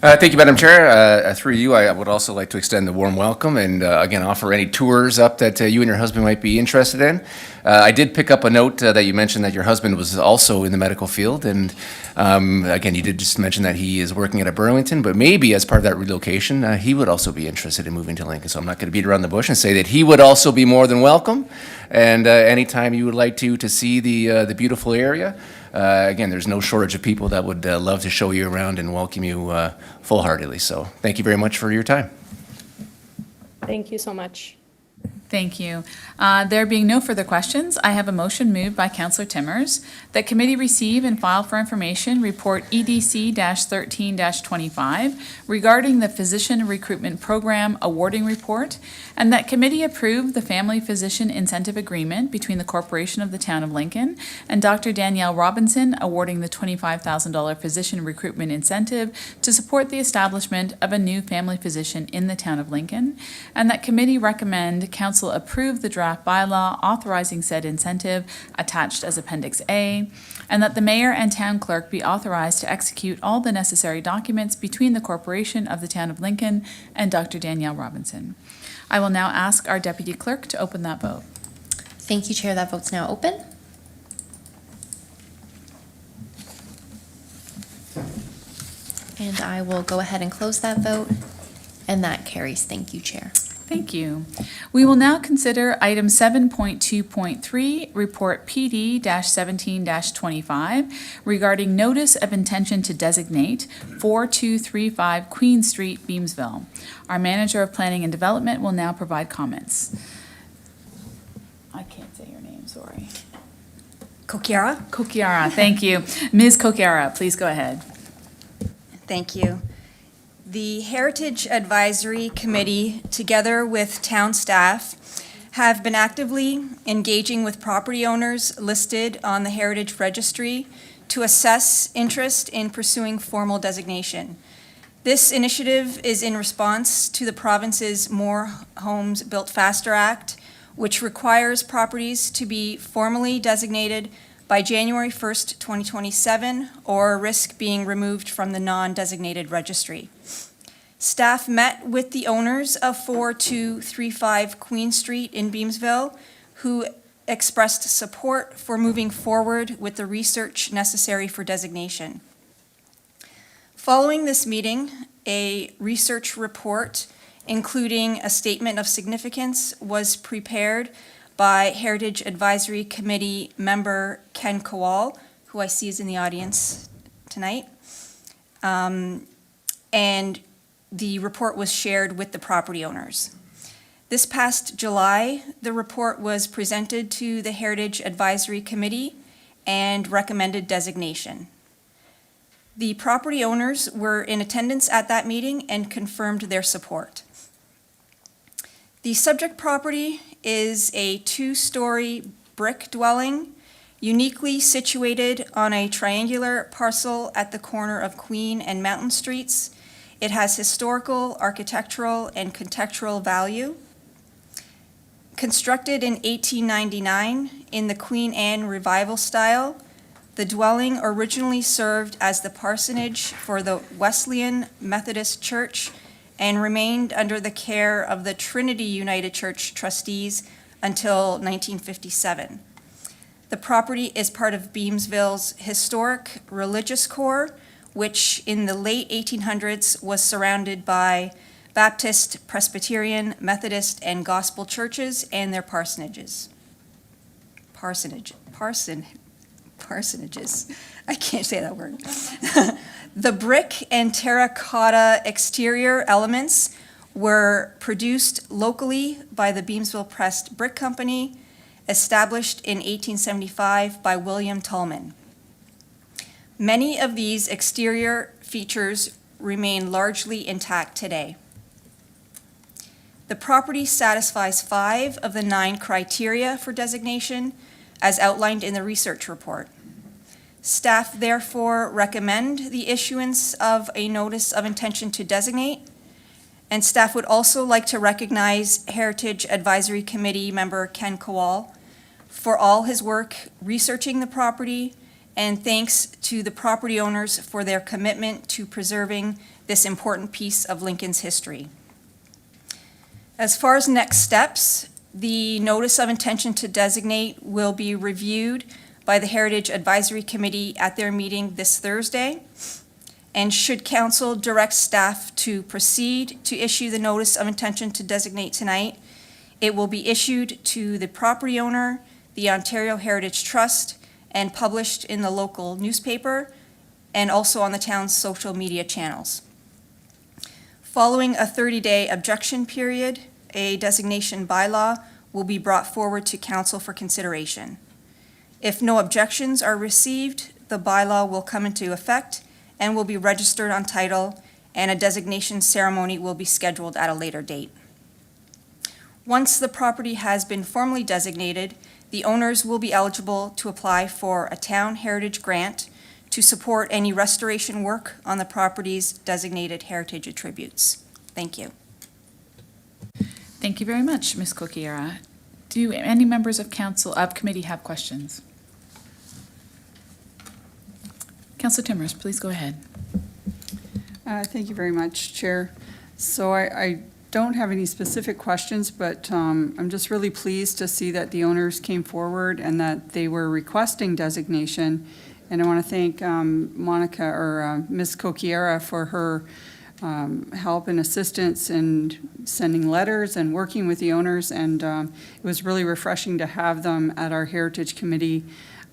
S10: Thank you, Madam Chair. Through you, I would also like to extend a warm welcome and again offer any tours up that you and your husband might be interested in. I did pick up a note that you mentioned that your husband was also in the medical field, and again, you did just mention that he is working at Burlington, but maybe as part of that relocation, he would also be interested in moving to Lincoln. So I'm not going to beat around the bush and say that he would also be more than welcome. And anytime you would like to see the beautiful area. Again, there's no shortage of people that would love to show you around and welcome you full-heartedly. So thank you very much for your time.
S12: Thank you so much.
S1: Thank you. There being no further questions, I have a motion moved by Councillor Timmers that committee receive and file for information report EDC-13-25 regarding the Physician Recruitment Program awarding report, and that committee approve the Family Physician Incentive Agreement between the Corporation of the Town of Lincoln and Dr. Danielle Robinson awarding the $25,000 physician recruitment incentive to support the establishment of a new family physician in the Town of Lincoln, and that committee recommend Council approve the draft bylaw authorizing said incentive attached as Appendix A, and that the mayor and town clerk be authorized to execute all the necessary documents between the Corporation of the Town of Lincoln and Dr. Danielle Robinson. I will now ask our deputy clerk to open that vote.
S5: Thank you, Chair. That vote's now open. And I will go ahead and close that vote, and that carries. Thank you, Chair.
S1: Thank you. We will now consider item 7.2.3, report PD-17-25 regarding notice of intention to designate 4235 Queen Street, Beamsville. Our Manager of Planning and Development will now provide comments. I can't say your name, sorry.
S13: Kokiara.
S1: Kokiara, thank you. Ms. Kokiara, please go ahead.
S13: Thank you. The Heritage Advisory Committee, together with town staff, have been actively engaging with property owners listed on the Heritage Registry to assess interest in pursuing formal designation. This initiative is in response to the province's More Homes Built Faster Act, which requires properties to be formally designated by January 1st, 2027, or risk being removed from the non-designated registry. Staff met with the owners of 4235 Queen Street in Beamsville, who expressed support for moving forward with the research necessary for designation. Following this meeting, a research report, including a statement of significance, was prepared by Heritage Advisory Committee member Ken Kowal, who I see is in the audience tonight. And the report was shared with the property owners. This past July, the report was presented to the Heritage Advisory Committee and recommended designation. The property owners were in attendance at that meeting and confirmed their support. The subject property is a 2-story brick dwelling uniquely situated on a triangular parcel at the corner of Queen and Mountain Streets. It has historical, architectural, and contextual value. Constructed in 1899 in the Queen Anne Revival style, the dwelling originally served as the parsonage for the Wesleyan Methodist Church and remained under the care of the Trinity United Church trustees until 1957. The property is part of Beamsville's historic religious core, which in the late 1800s was surrounded by Baptist, Presbyterian, Methodist, and Gospel churches and their parsonages. Parsonages. I can't say that word. The brick and terracotta exterior elements were produced locally by the Beamsville Pressed Brick Company, established in 1875 by William Tolman. Many of these exterior features remain largely intact today. The property satisfies 5 of the 9 criteria for designation as outlined in the research report. Staff therefore recommend the issuance of a notice of intention to designate, and staff would also like to recognize Heritage Advisory Committee member Ken Kowal for all his work researching the property, and thanks to the property owners for their commitment to preserving this important piece of Lincoln's history. As far as next steps, the notice of intention to designate will be reviewed by the Heritage Advisory Committee at their meeting this Thursday. And should council direct staff to proceed to issue the notice of intention to designate tonight, it will be issued to the property owner, the Ontario Heritage Trust, and published in the local newspaper and also on the town's social media channels. Following a 30-day objection period, a designation bylaw will be brought forward to council for consideration. If no objections are received, the bylaw will come into effect and will be registered on title, and a designation ceremony will be scheduled at a later date. Once the property has been formally designated, the owners will be eligible to apply for a town heritage grant to support any restoration work on the property's designated heritage attributes. Thank you.
S1: Thank you very much, Ms. Kokiera. Do any members of committee have questions? Councilor Timmers, please go ahead.
S11: Thank you very much, Chair. So I don't have any specific questions, but I'm just really pleased to see that the owners came forward and that they were requesting designation. And I want to thank Monica or Ms. Kokiera for her help and assistance in sending letters and working with the owners. And it was really refreshing to have them at our Heritage Committee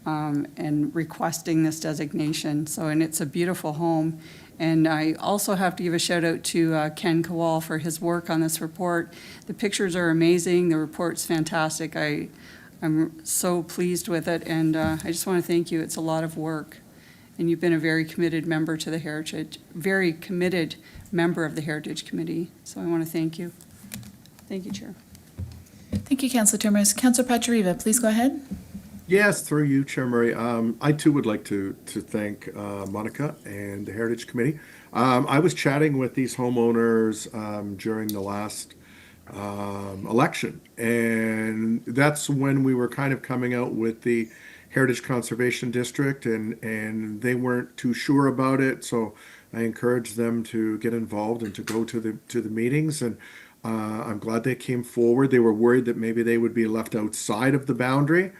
S11: and requesting this designation. So, and it's a beautiful home. And I also have to give a shout out to Ken Kowal for his work on this report. The pictures are amazing. The report's fantastic. I'm so pleased with it, and I just want to thank you. It's a lot of work, and you've been a very committed member to the Heritage, very committed member of the Heritage Committee. So I want to thank you. Thank you, Chair.
S1: Thank you, Councilor Timmers. Councilor Pachariva, please go ahead.
S6: Yes, through you, Chair Murray. I too would like to thank Monica and the Heritage Committee. I was chatting with these homeowners during the last election, and that's when we were kind of coming out with the Heritage Conservation District, and they weren't too sure about it. So I encourage them to get involved and to go to the meetings. And I'm glad they came forward. They were worried that maybe they would be left outside of the boundary.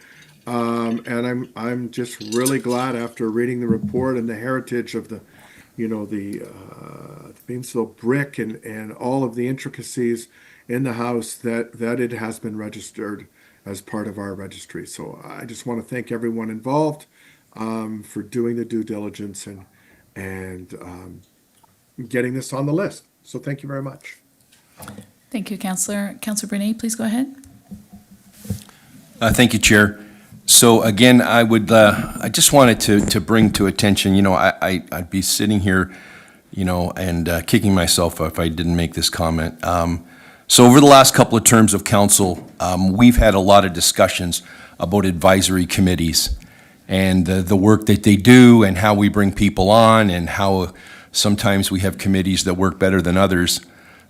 S6: And I'm just really glad after reading the report and the heritage of the Beamsville brick and all of the intricacies in the house that it has been registered as part of our registry. So I just want to thank everyone involved for doing the due diligence and getting this on the list. So thank you very much.
S1: Thank you, Councillor. Councillor Brunei, please go ahead.
S3: Thank you, Chair. So again, I just wanted to bring to attention, I'd be sitting here, and kicking myself if I didn't make this comment. So over the last couple of terms of council, we've had a lot of discussions about advisory committees and the work that they do and how we bring people on and how sometimes we have committees that work better than others.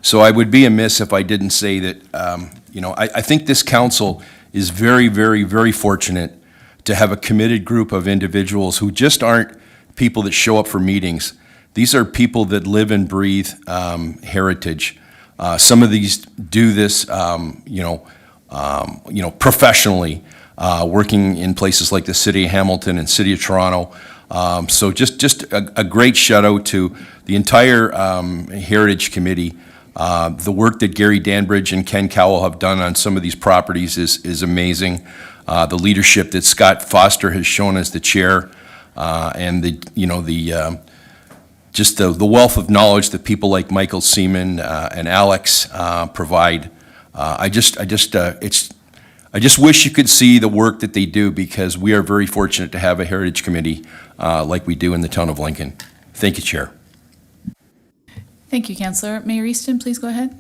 S3: So I would be amiss if I didn't say that, I think this council is very, very, very fortunate to have a committed group of individuals who just aren't people that show up for meetings. These are people that live and breathe heritage. Some of these do this, professionally, working in places like the City of Hamilton and City of Toronto. So just a great shout out to the entire Heritage Committee. The work that Gary Danbridge and Ken Cowell have done on some of these properties is amazing. The leadership that Scott Foster has shown as the chair, and the wealth of knowledge that people like Michael Seaman and Alex provide. I just wish you could see the work that they do, because we are very fortunate to have a Heritage Committee like we do in the town of Lincoln. Thank you, Chair.
S1: Thank you, Councillor. Mayor Easton, please go ahead.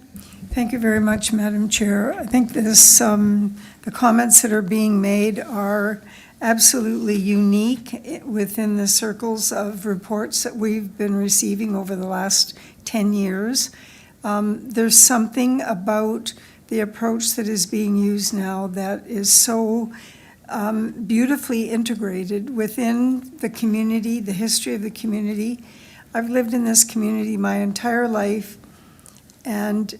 S4: Thank you very much, Madam Chair. I think this, the comments that are being made are absolutely unique within the circles of reports that we've been receiving over the last 10 years. There's something about the approach that is being used now that is so beautifully integrated within the community, the history of the community. I've lived in this community my entire life, and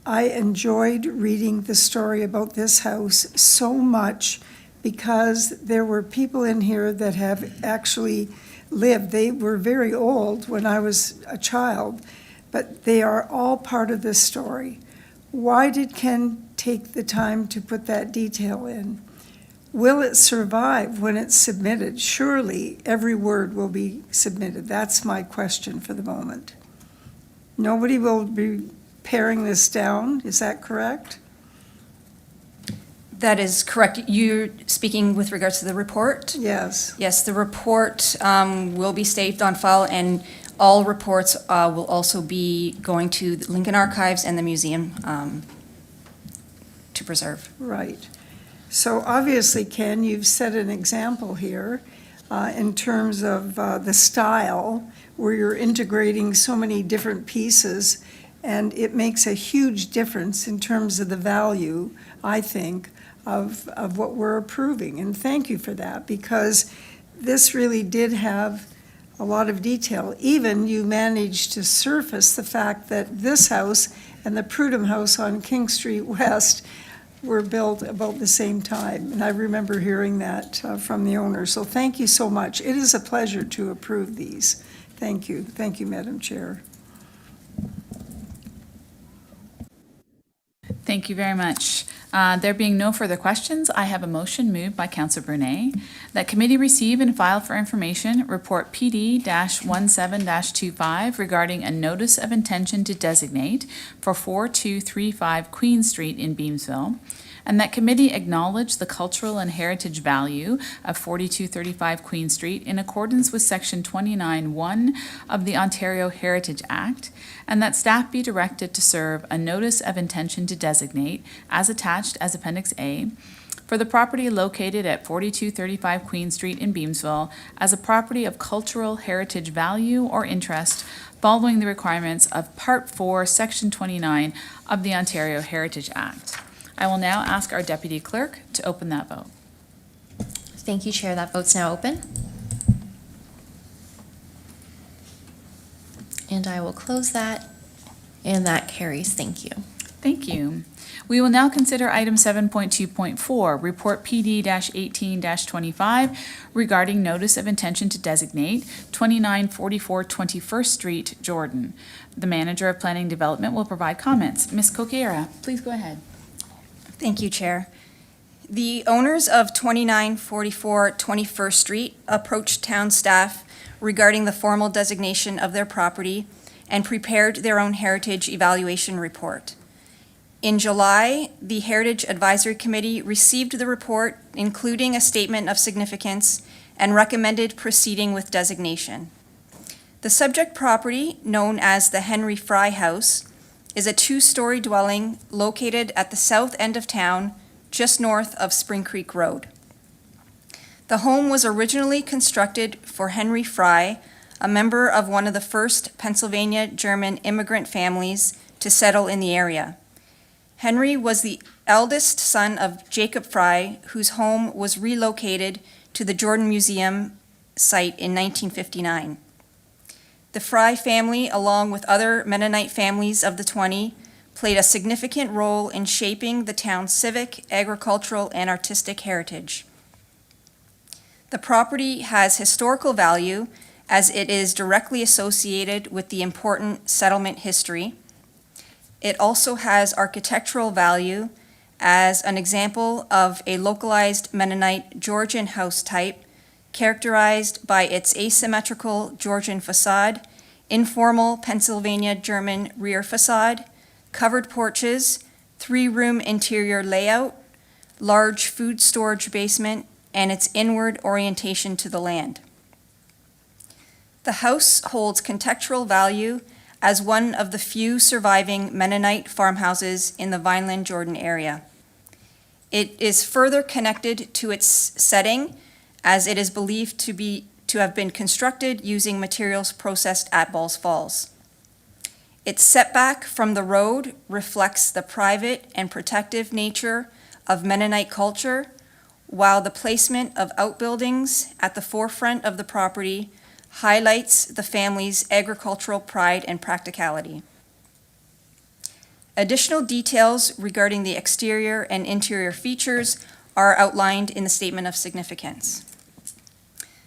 S4: I enjoyed reading the story about this house so much because there were people in here that have actually lived. They were very old when I was a child, but they are all part of this story. Why did Ken take the time to put that detail in? Will it survive when it's submitted? Surely every word will be submitted. That's my question for the moment. Nobody will be paring this down, is that correct?
S13: That is correct. You're speaking with regards to the report?
S4: Yes.
S13: Yes, the report will be saved on file, and all reports will also be going to the Lincoln Archives and the museum to preserve.
S4: Right. So obviously, Ken, you've set an example here in terms of the style where you're integrating so many different pieces, and it makes a huge difference in terms of the value, I think, of what we're approving. And thank you for that, because this really did have a lot of detail. Even you managed to surface the fact that this house and the Prudhomme House on King Street West were built about the same time. And I remember hearing that from the owner. So thank you so much. It is a pleasure to approve these. Thank you. Thank you, Madam Chair.
S1: Thank you very much. There being no further questions, I have a motion moved by Councillor Brunei that committee receive and file for information report PD-17-25 regarding a notice of intention to designate for 4235 Queen Street in Beamsville, and that committee acknowledge the cultural and heritage value of 4235 Queen Street in accordance with Section 29(1) of the Ontario Heritage Act, and that staff be directed to serve a notice of intention to designate, as attached as Appendix A, for the property located at 4235 Queen Street in Beamsville as a property of cultural heritage value or interest following the requirements of Part 4, Section 29 of the Ontario Heritage Act. I will now ask our Deputy Clerk to open that vote.
S5: Thank you, Chair. That vote's now open. And I will close that, and that carries. Thank you.
S1: Thank you. We will now consider item 7.2.4, Report PD-18-25 regarding notice of intention to designate 2944 21st Street, Jordan. The Manager of Planning Development will provide comments. Ms. Coquera, please go ahead.
S13: Thank you, Chair. The owners of 2944 21st Street approached town staff regarding the formal designation of their property and prepared their own heritage evaluation report. In July, the Heritage Advisory Committee received the report, including a statement of significance, and recommended proceeding with designation. The subject property, known as the Henry Fry House, is a two-story dwelling located at the south end of town, just north of Spring Creek Road. The home was originally constructed for Henry Fry, a member of one of the first Pennsylvania German immigrant families to settle in the area. Henry was the eldest son of Jacob Fry, whose home was relocated to the Jordan Museum site in 1959. The Fry family, along with other Mennonite families of the 20, played a significant role in shaping the town's civic, agricultural, and artistic heritage. The property has historical value as it is directly associated with the important settlement history. It also has architectural value as an example of a localized Mennonite Georgian house type characterized by its asymmetrical Georgian facade, informal Pennsylvania German rear facade, covered porches, three-room interior layout, large food storage basement, and its inward orientation to the land. The house holds contextual value as one of the few surviving Mennonite farmhouses in the Vineland, Jordan area. It is further connected to its setting as it is believed to have been constructed using materials processed at Balls Falls. Its setback from the road reflects the private and protective nature of Mennonite culture, while the placement of outbuildings at the forefront of the property highlights the family's agricultural pride and practicality. Additional details regarding the exterior and interior features are outlined in the Statement of Significance.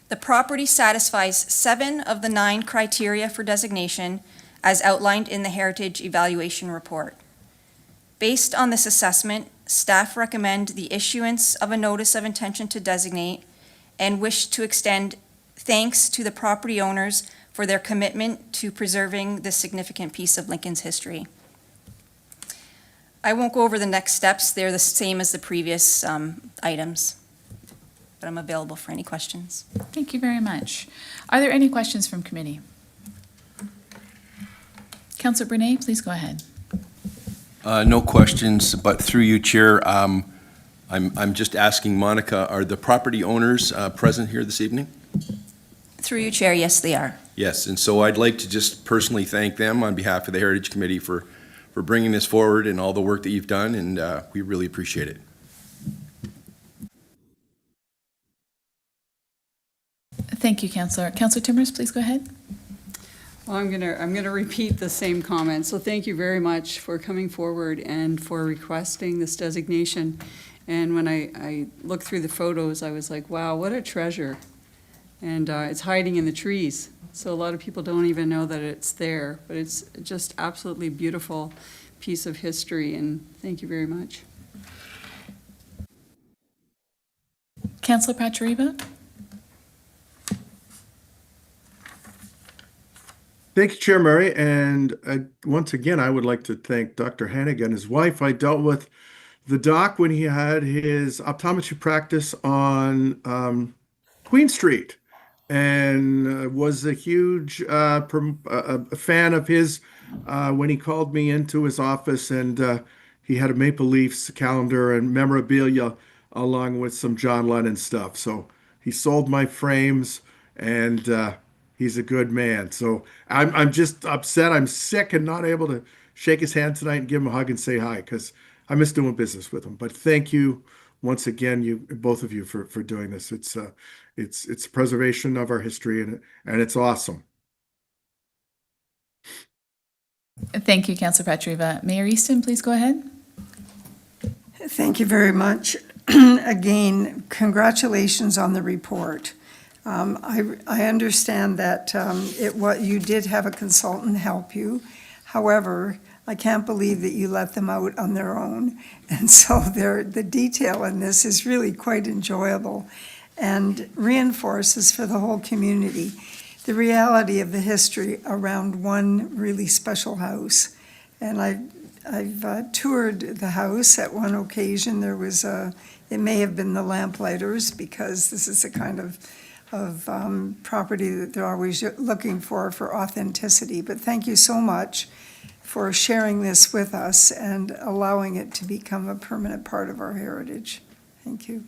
S13: The property satisfies 7 of the 9 criteria for designation as outlined in the Heritage Evaluation Report. Based on this assessment, staff recommend the issuance of a notice of intention to designate and wish to extend thanks to the property owners for their commitment to preserving this significant piece of Lincoln's history. I won't go over the next steps. They're the same as the previous items, but I'm available for any questions.
S1: Thank you very much. Are there any questions from committee? Councillor Brunei, please go ahead.
S3: No questions, but through you, Chair, I'm just asking Monica, are the property owners present here this evening?
S13: Through you, Chair, yes, they are.
S3: Yes, and so I'd like to just personally thank them on behalf of the Heritage Committee for bringing this forward and all the work that you've done, and we really appreciate it.
S1: Thank you, Councillor. Councillor Timmers, please go ahead.
S11: Well, I'm gonna repeat the same comment. So thank you very much for coming forward and for requesting this designation. And when I looked through the photos, I was like, wow, what a treasure. And it's hiding in the trees. So a lot of people don't even know that it's there, but it's just absolutely beautiful piece of history, and thank you very much.
S1: Councillor Pachariba?
S6: Thank you, Chair Murray. And once again, I would like to thank Dr. Hannigan, his wife. I dealt with the doc when he had his optometry practice on Queen Street, and was a huge fan of his when he called me into his office, and he had a Maple Leafs calendar and memorabilia along with some John Lennon stuff. So he sold my frames, and he's a good man. So I'm just upset. I'm sick and not able to shake his hand tonight and give him a hug and say hi, because I miss doing business with him. But thank you once again, you both of you, for doing this. It's preservation of our history, and it's awesome.
S1: Thank you, Councillor Petriva. Mayor Easton, please go ahead.
S4: Thank you very much. Again, congratulations on the report. I understand that you did have a consultant help you. However, I can't believe that you let them out on their own. And so the detail in this is really quite enjoyable and reinforces for the whole community the reality of the history around one really special house. And I've toured the house at one occasion. There was it may have been the Lamplighters, because this is a kind of property that they're always looking for authenticity. But thank you so much for sharing this with us and allowing it to become a permanent part of our heritage. Thank you.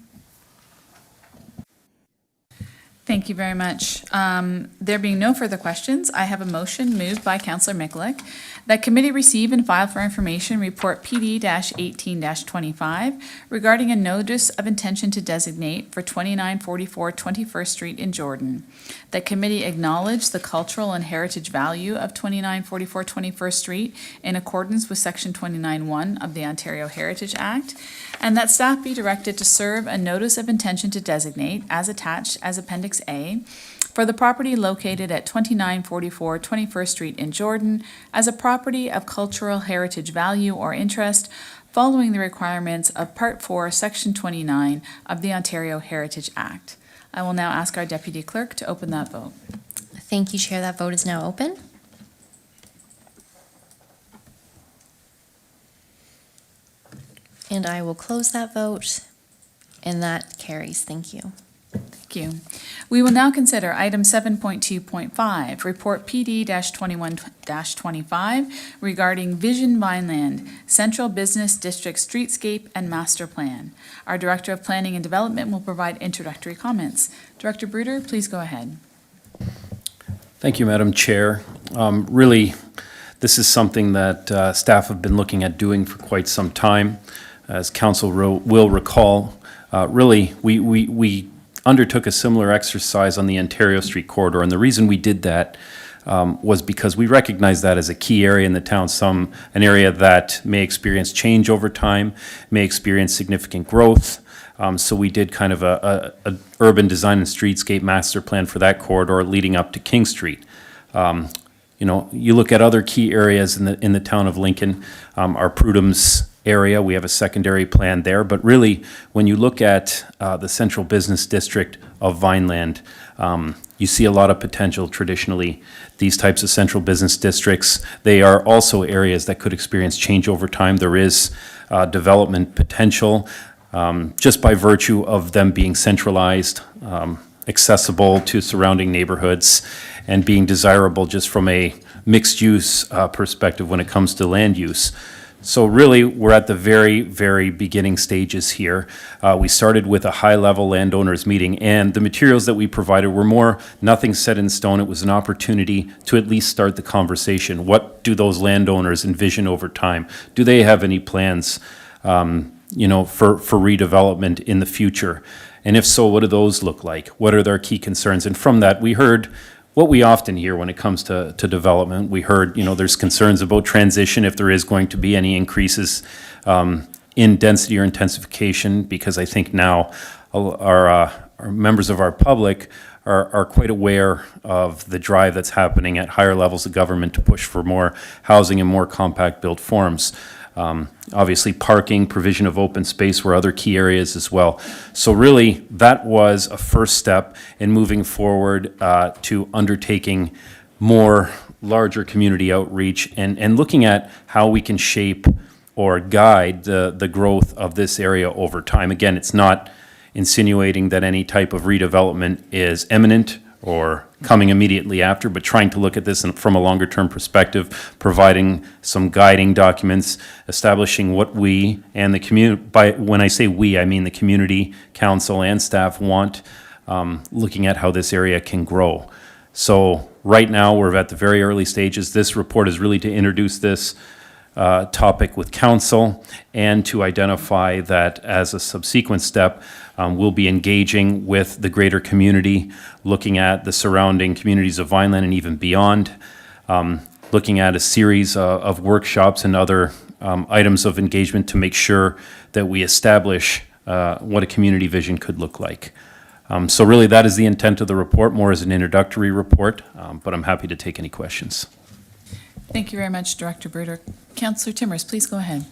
S1: Thank you very much. There being no further questions, I have a motion moved by Councillor Mikulik that committee receive and file for information report PD-18-25 regarding a notice of intention to designate for 2944 21st Street in Jordan. That committee acknowledge the cultural and heritage value of 2944 21st Street in accordance with Section 29(1) of the Ontario Heritage Act, and that staff be directed to serve a notice of intention to designate as attached as Appendix A for the property located at 2944 21st Street in Jordan as a property of cultural heritage value or interest following the requirements of Part 4, Section 29 of the Ontario Heritage Act. I will now ask our Deputy Clerk to open that vote.
S5: Thank you, Chair. That vote is now open. And I will close that vote, and that carries. Thank you.
S1: Thank you. We will now consider item 7.2.5, Report PD-21-25 regarding Vision Vineland, Central Business District Streetscape and Master Plan. Our Director of Planning and Development will provide introductory comments. Director Bruder, please go ahead.
S9: Thank you, Madam Chair. Really, this is something that staff have been looking at doing for quite some time. As Council will recall, really, we undertook a similar exercise on the Ontario Street corridor, and the reason we did that was because we recognize that as a key area in the town, an area that may experience change over time, may experience significant growth. So we did kind of a urban design and streetscape master plan for that corridor leading up to King Street. You look at other key areas in the town of Lincoln, our Prudham's area, we have a secondary plan there, but really, when you look at the central business district of Vineland, you see a lot of potential traditionally. These types of central business districts, they are also areas that could experience change over time. There is development potential just by virtue of them being centralized, accessible to surrounding neighborhoods, and being desirable just from a mixed-use perspective when it comes to land use. So really, we're at the very, very beginning stages here. We started with a high-level landowners meeting, and the materials that we provided were more nothing set in stone. It was an opportunity to at least start the conversation. What do those landowners envision over time? Do they have any plans, for redevelopment in the future? And if so, what do those look like? What are their key concerns? And from that, we heard what we often hear when it comes to development. We heard, there's concerns about transition if there is going to be any increases in density or intensification, because I think now our members of our public are quite aware of the drive that's happening at higher levels of government to push for more housing and more compact built forms. Obviously, parking, provision of open space were other key areas as well. So really, that was a first step in moving forward to undertaking more larger community outreach and looking at how we can shape or guide the growth of this area over time. Again, it's not insinuating that any type of redevelopment is imminent or coming immediately after, but trying to look at this from a longer-term perspective, providing some guiding documents, establishing what we and the community, when I say we, I mean the community, council, and staff want, looking at how this area can grow. So right now, we're at the very early stages. This report is really to introduce this topic with council and to identify that as a subsequent step, we'll be engaging with the greater community, looking at the surrounding communities of Vineland and even beyond. looking at a series of workshops and other items of engagement to make sure that we establish what a community vision could look like. So really, that is the intent of the report, more as an introductory report, but I'm happy to take any questions.
S1: Thank you very much, Director Bruder. Councillor Timmers, please go ahead.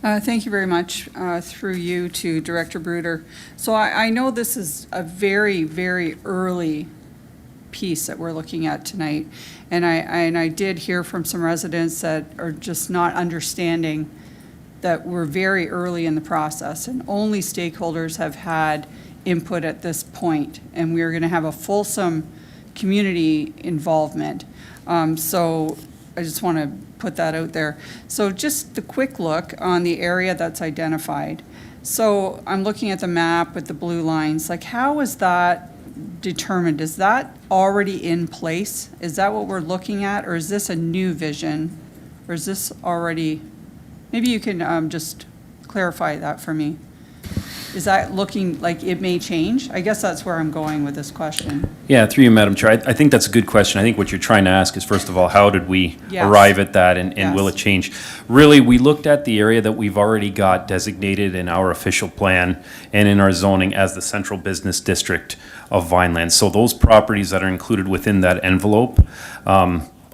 S11: Thank you very much, through you to Director Bruder. So I know this is a very, very early piece that we're looking at tonight, and I did hear from some residents that are just not understanding that we're very early in the process, and only stakeholders have had input at this point, and we're going to have a fulsome community involvement. So I just want to put that out there. So just the quick look on the area that's identified. So I'm looking at the map with the blue lines. Like, how is that determined? Is that already in place? Is that what we're looking at, or is this a new vision? Or is this already, maybe you can just clarify that for me. Is that looking like it may change? I guess that's where I'm going with this question.
S9: Yeah, through you, Madam Chair. I think that's a good question. I think what you're trying to ask is, first of all, how did we
S11: Yes.
S9: arrive at that, and will
S11: Yes.
S9: it change? Really, we looked at the area that we've already got designated in our official plan and in our zoning as the central business district of Vineland. So those properties that are included within that envelope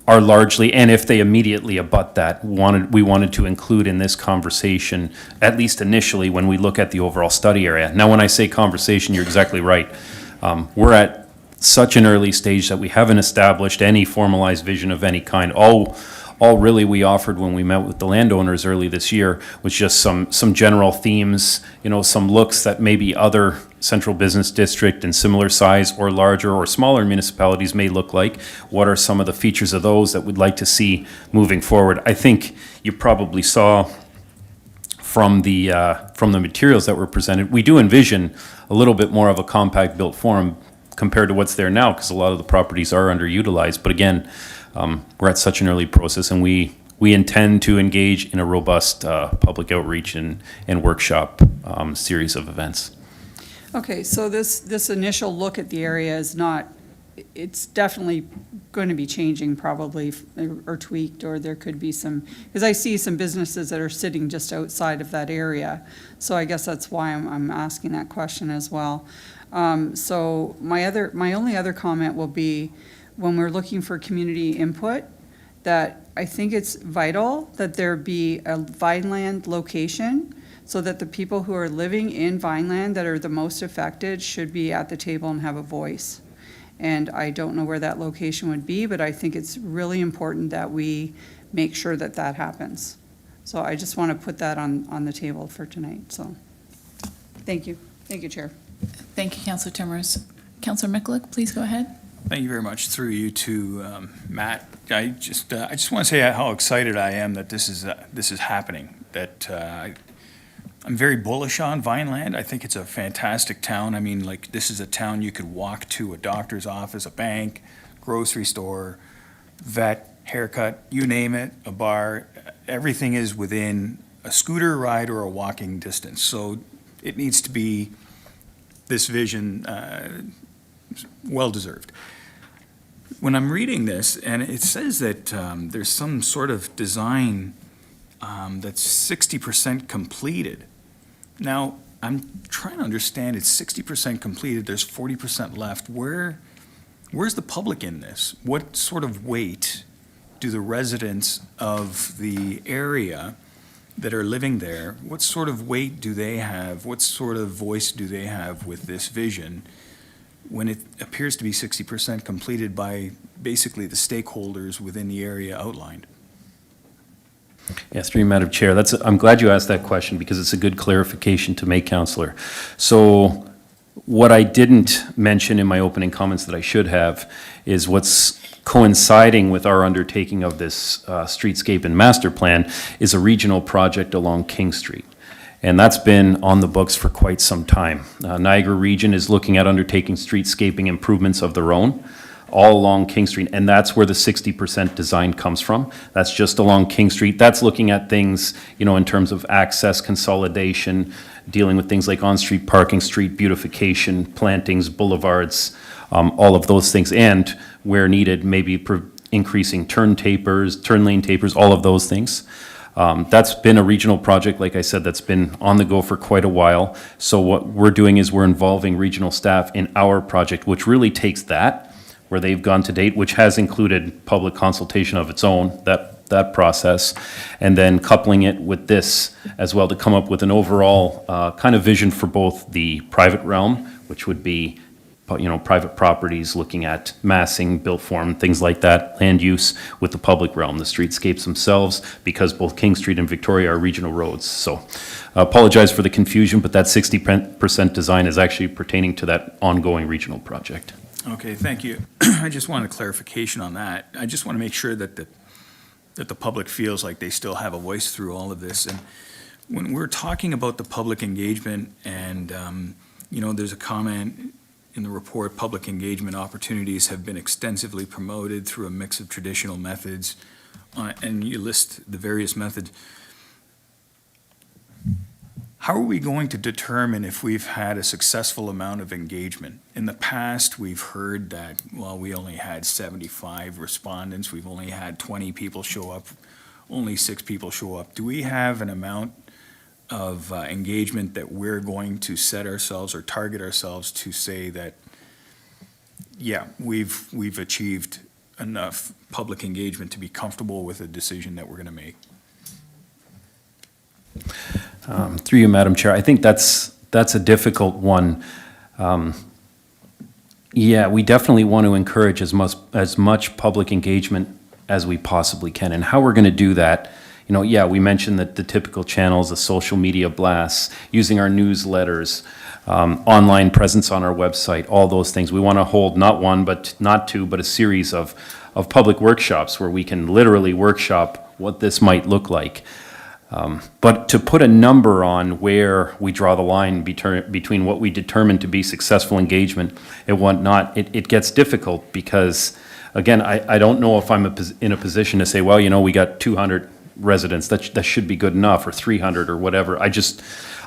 S9: are largely, and if they immediately abut that, we wanted to include in this conversation, at least initially, when we look at the overall study area. Now, when I say conversation, you're exactly right. We're at such an early stage that we haven't established any formalized vision of any kind. All really we offered when we met with the landowners early this year was just some general themes, some looks that maybe other central business district and similar size or larger or smaller municipalities may look like. What are some of the features of those that we'd like to see moving forward? I think you probably saw from the materials that were presented, we do envision a little bit more of a compact built form compared to what's there now, because a lot of the properties are underutilized. But again, we're at such an early process, and we intend to engage in a robust public outreach and workshop series of events.
S11: Okay, so this initial look at the area is not, it's definitely going to be changing probably, or tweaked, or there could be some, because I see some businesses that are sitting just outside of that area. So I guess that's why I'm asking that question as well. So my only other comment will be, when we're looking for community input, that I think it's vital that there be a Vineland location, so that the people who are living in Vineland that are the most affected should be at the table and have a voice. And I don't know where that location would be, but I think it's really important that we make sure that that happens. So I just want to put that on the table for tonight, so. Thank you. Thank you, Chair.
S1: Thank you, Councillor Timmers. Councillor Mikulik, please go ahead.
S8: Thank you very much. Through you to Matt. I just want to say how excited I am that this is happening. That I'm very bullish on Vineland. I think it's a fantastic town. I mean, like, this is a town you could walk to, a doctor's office, a bank, grocery store, vet, haircut, you name it, a bar. Everything is within a scooter ride or a walking distance. So it needs to be this vision, well-deserved. When I'm reading this, and it says that there's some sort of design that's 60% completed. Now, I'm trying to understand, it's 60% completed, there's 40% left. Where's the public in this? What sort of weight do the residents of the area that are living there, what sort of weight do they have? What sort of voice do they have with this vision when it appears to be 60% completed by basically the stakeholders within the area outlined?
S9: Yes, through you, Madam Chair. I'm glad you asked that question, because it's a good clarification to make, Councillor. So what I didn't mention in my opening comments that I should have is what's coinciding with our undertaking of this streetscape and master plan is a regional project along King Street. And that's been on the books for quite some time. Niagara Region is looking at undertaking streetscaping improvements of their own all along King Street, and that's where the 60% design comes from. That's just along King Street. That's looking at things, in terms of access consolidation, dealing with things like on-street parking, street beautification, plantings, boulevards, all of those things, and where needed, maybe increasing turn lane tapers, all of those things. That's been a regional project, like I said, that's been on the go for quite a while. So what we're doing is we're involving regional staff in our project, which really takes that, where they've gone to date, which has included public consultation of its own, that process, and then coupling it with this as well to come up with an overall kind of vision for both the private realm, which would be private properties, looking at massing, built form, things like that, land use, with the public realm, the streetscapes themselves, because both King Street and Victoria are regional roads. So I apologize for the confusion, but that 60% design is actually pertaining to that ongoing regional project.
S8: Okay, thank you. I just wanted clarification on that. I just want to make sure that the public feels like they still have a voice through all of this. And when we're talking about the public engagement and, there's a comment in the report, public engagement opportunities have been extensively promoted through a mix of traditional methods, and you list the various methods. How are we going to determine if we've had a successful amount of engagement? In the past, we've heard that, well, we only had 75 respondents, we've only had 20 people show up, only 6 people show up. Do we have an amount of engagement that we're going to set ourselves or target ourselves to say that, yeah, we've achieved enough public engagement to be comfortable with a decision that we're going to make?
S9: Through you, Madam Chair, I think that's a difficult one. Yeah, we definitely want to encourage as much public engagement as we possibly can. And how we're going to do that, we mentioned that the typical channels, the social media blasts, using our newsletters, online presence on our website, all those things. We want to hold not one, but not two, but a series of public workshops where we can literally workshop what this might look like. But to put a number on where we draw the line between what we determine to be successful engagement and whatnot, it gets difficult because, again, I don't know if I'm in a position to say, well, we got 200 residents, that should be good enough, or 300 or whatever.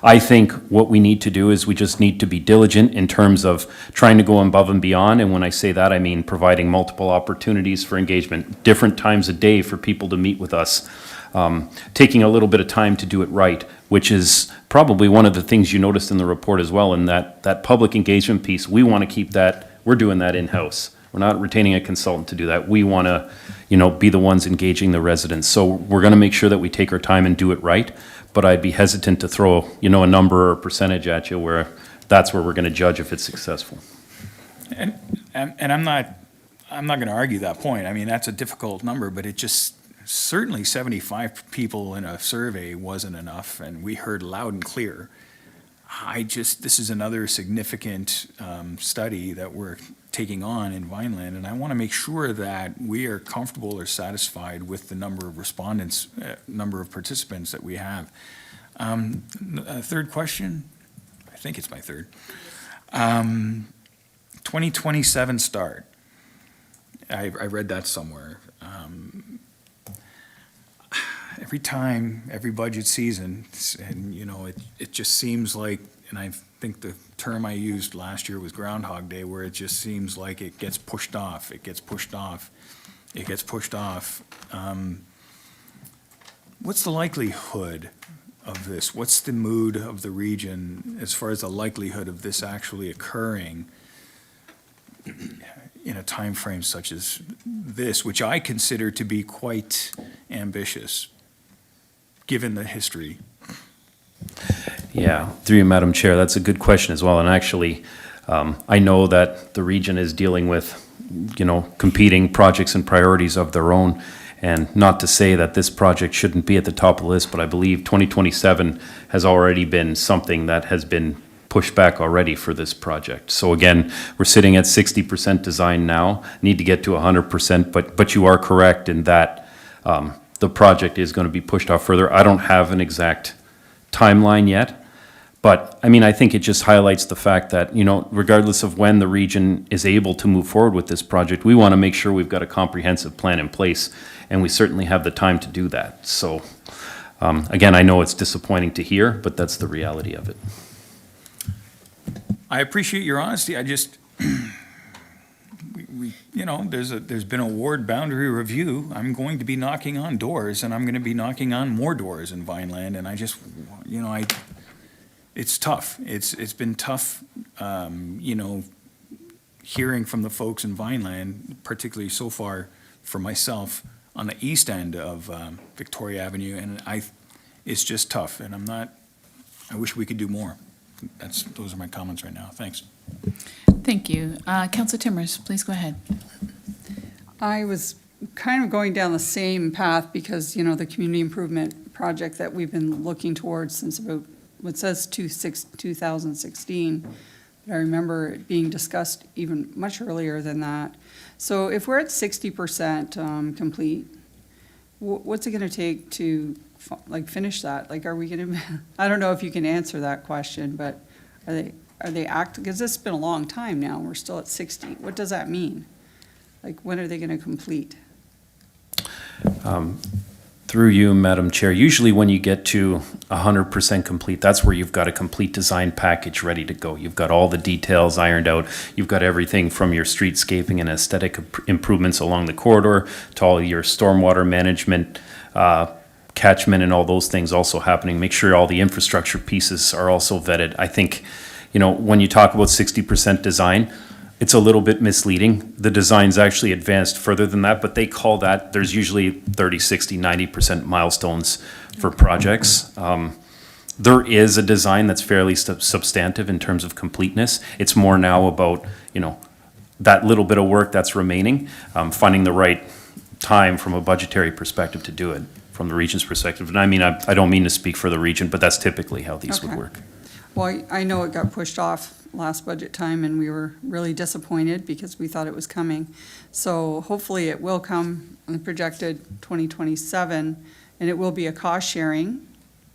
S9: I think what we need to do is we just need to be diligent in terms of trying to go above and beyond. And when I say that, I mean providing multiple opportunities for engagement, different times a day for people to meet with us. Taking a little bit of time to do it right, which is probably one of the things you noticed in the report as well, in that public engagement piece. We want to keep that, we're doing that in-house. We're not retaining a consultant to do that. We want to, be the ones engaging the residents. So we're going to make sure that we take our time and do it right, but I'd be hesitant to throw, a number or a percentage at you where that's where we're going to judge if it's successful.
S8: And I'm not going to argue that point. I mean, that's a difficult number, but it just, certainly 75 people in a survey wasn't enough, and we heard loud and clear. This is another significant study that we're taking on in Vineland, and I want to make sure that we are comfortable or satisfied with the number of respondents, number of participants that we have. Third question, I think it's my third. 2027 start. I read that somewhere. Every time, every budget season, and it just seems like, and I think the term I used last year was Groundhog Day, where it just seems like it gets pushed off, it gets pushed off, it gets pushed off. What's the likelihood of this? What's the mood of the region as far as the likelihood of this actually occurring in a time frame such as this, which I consider to be quite ambitious, given the history?
S9: Yeah, through you, Madam Chair, that's a good question as well. And actually, I know that the region is dealing with, competing projects and priorities of their own. And not to say that this project shouldn't be at the top of the list, but I believe 2027 has already been something that has been pushed back already for this project. So again, we're sitting at 60% design now, need to get to 100%, but you are correct in that the project is going to be pushed off further. I don't have an exact timeline yet, but I think it just highlights the fact that, regardless of when the region is able to move forward with this project, we want to make sure we've got a comprehensive plan in place, and we certainly have the time to do that. So again, I know it's disappointing to hear, but that's the reality of it.
S8: I appreciate your honesty. you know, there's been a ward boundary review. I'm going to be knocking on doors, and I'm going to be knocking on more doors in Vineland, and I just, you know, it's tough. It's been tough, you know, hearing from the folks in Vineland, particularly so far for myself on the east end of Victoria Avenue, and it's just tough, and I wish we could do more. Those are my comments right now. Thanks.
S1: Thank you. Councilor Timmers, please go ahead.
S11: I was kind of going down the same path because, you know, the community improvement project that we've been looking towards since about, what says 2016, but I remember it being discussed even much earlier than that. So if we're at 60% complete, what's it going to take to finish that? Like, are we going to, I don't know if you can answer that question, but are they acting, because it's been a long time now, and we're still at 60. What does that mean? Like, when are they going to complete?
S9: Through you, Madam Chair, usually when you get to 100% complete, that's where you've got a complete design package ready to go. You've got all the details ironed out. You've got everything from your streetscaping and aesthetic improvements along the corridor to all your stormwater management, catchment, and all those things also happening. Make sure all the infrastructure pieces are also vetted. I think, you know, when you talk about 60% design, it's a little bit misleading. The design's actually advanced further than that, but they call that, there's usually 30, 60, 90% milestones for projects. There is a design that's fairly substantive in terms of completeness. It's more now about, you know, that little bit of work that's remaining, finding the right time from a budgetary perspective to do it, from the region's perspective. And I mean, I don't mean to speak for the region, but that's typically how these would work.
S11: Well, I know it got pushed off last budget time, and we were really disappointed because we thought it was coming. So hopefully it will come on the projected 2027, and it will be a cost sharing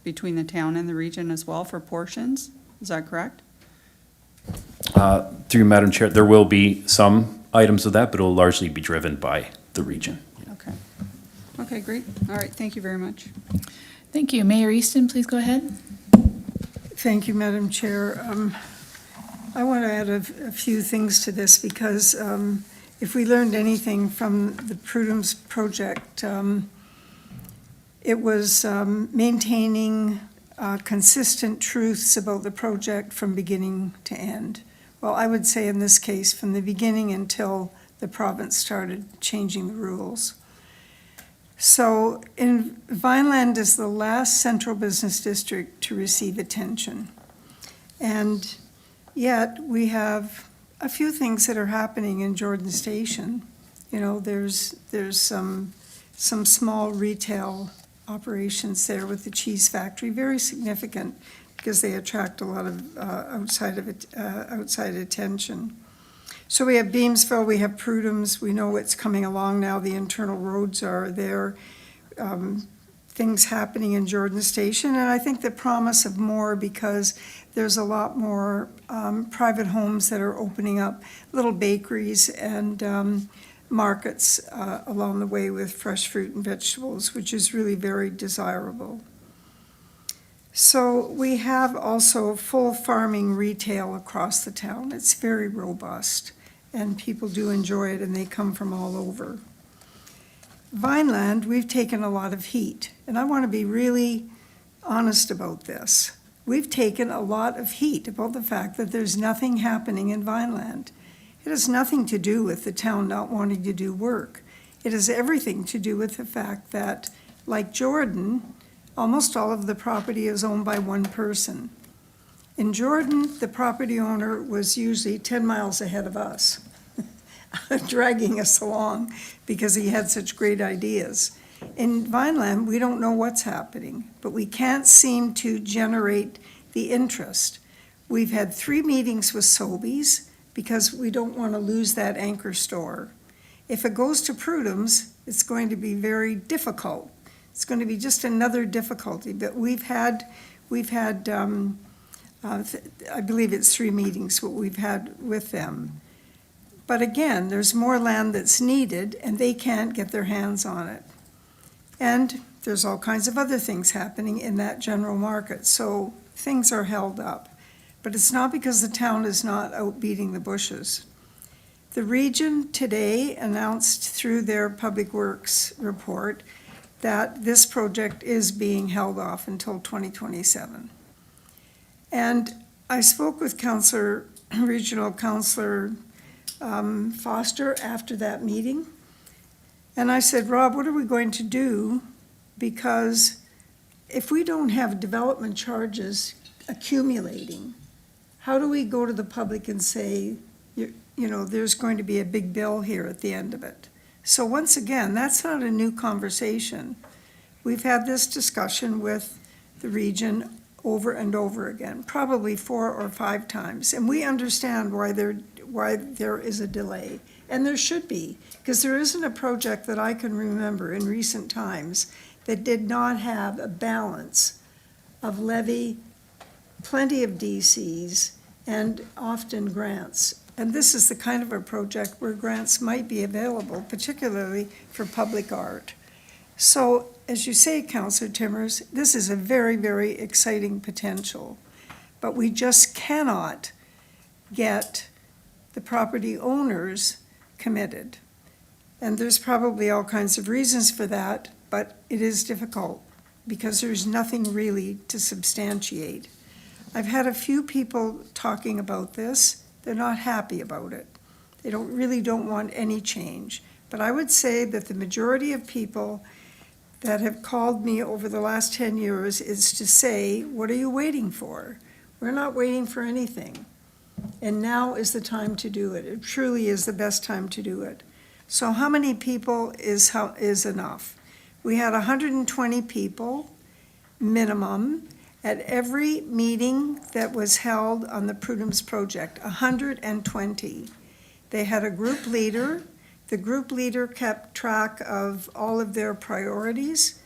S11: between the town and the region as well for portions. Is that correct?
S9: Through Madam Chair, there will be some items of that, but it will largely be driven by the region.
S11: Okay. Okay, great. All right, thank you very much.
S1: Thank you. Mayor Easton, please go ahead.
S4: Thank you, Madam Chair. I want to add a few things to this because if we learned anything from the Prudhome's project, it was maintaining consistent truths about the project from beginning to end. Well, I would say in this case, from the beginning until the province started changing the rules. So Vineland is the last central business district to receive attention. And yet we have a few things that are happening in Jordan Station. You know, there's some small retail operations there with the cheese factory, very significant because they attract a lot of outside attention. So we have Beamsville, we have Prudhome's, we know what's coming along now, the internal roads are there, things happening in Jordan Station, and I think the promise of more because there's a lot more private homes that are opening up, little bakeries and markets along the way with fresh fruit and vegetables, which is really very desirable. So we have also full farming retail across the town. It's very robust, and people do enjoy it, and they come from all over. Vineland, we've taken a lot of heat, and I want to be really honest about this. We've taken a lot of heat about the fact that there's nothing happening in Vineland. It has nothing to do with the town not wanting to do work. It has everything to do with the fact that, like Jordan, almost all of the property is owned by one person. In Jordan, the property owner was usually 10 miles ahead of us, dragging us along because he had such great ideas. In Vineland, we don't know what's happening, but we can't seem to generate the interest. We've had 3 meetings with Sobeys because we don't want to lose that anchor store. If it goes to Prudhome's, it's going to be very difficult. It's going to be just another difficulty, but we've had I believe it's 3 meetings what we've had with them. But again, there's more land that's needed and they can't get their hands on it. And there's all kinds of other things happening in that general market, so things are held up. But it's not because the town is not out beating the bushes. The region today announced through their Public Works report that this project is being held off until 2027. And I spoke with Regional Councillor Foster after that meeting, and I said, Rob, what are we going to do? Because if we don't have development charges accumulating, how do we go to the public and say, you know, there's going to be a big bill here at the end of it? So once again, that's not a new conversation. We've had this discussion with the region over and over again, probably 4 or 5 times. And we understand why there is a delay. And there should be, because there isn't a project that I can remember in recent times that did not have a balance of levy, plenty of DCs, and often grants. And this is the kind of a project where grants might be available, particularly for public art. So, as you say, Councillor Timmers, this is a very, very exciting potential. But we just cannot get the property owners committed. And there's probably all kinds of reasons for that, but it is difficult because there's nothing really to substantiate. I've had a few people talking about this. They're not happy about it. They really don't want any change. But I would say that the majority of people that have called me over the last 10 years is to say, what are you waiting for? We're not waiting for anything. And now is the time to do it. It truly is the best time to do it. So how many people is enough? We had 120 people minimum at every meeting that was held on the Prudence project, 120. They had a group leader. The group leader kept track of all of their priorities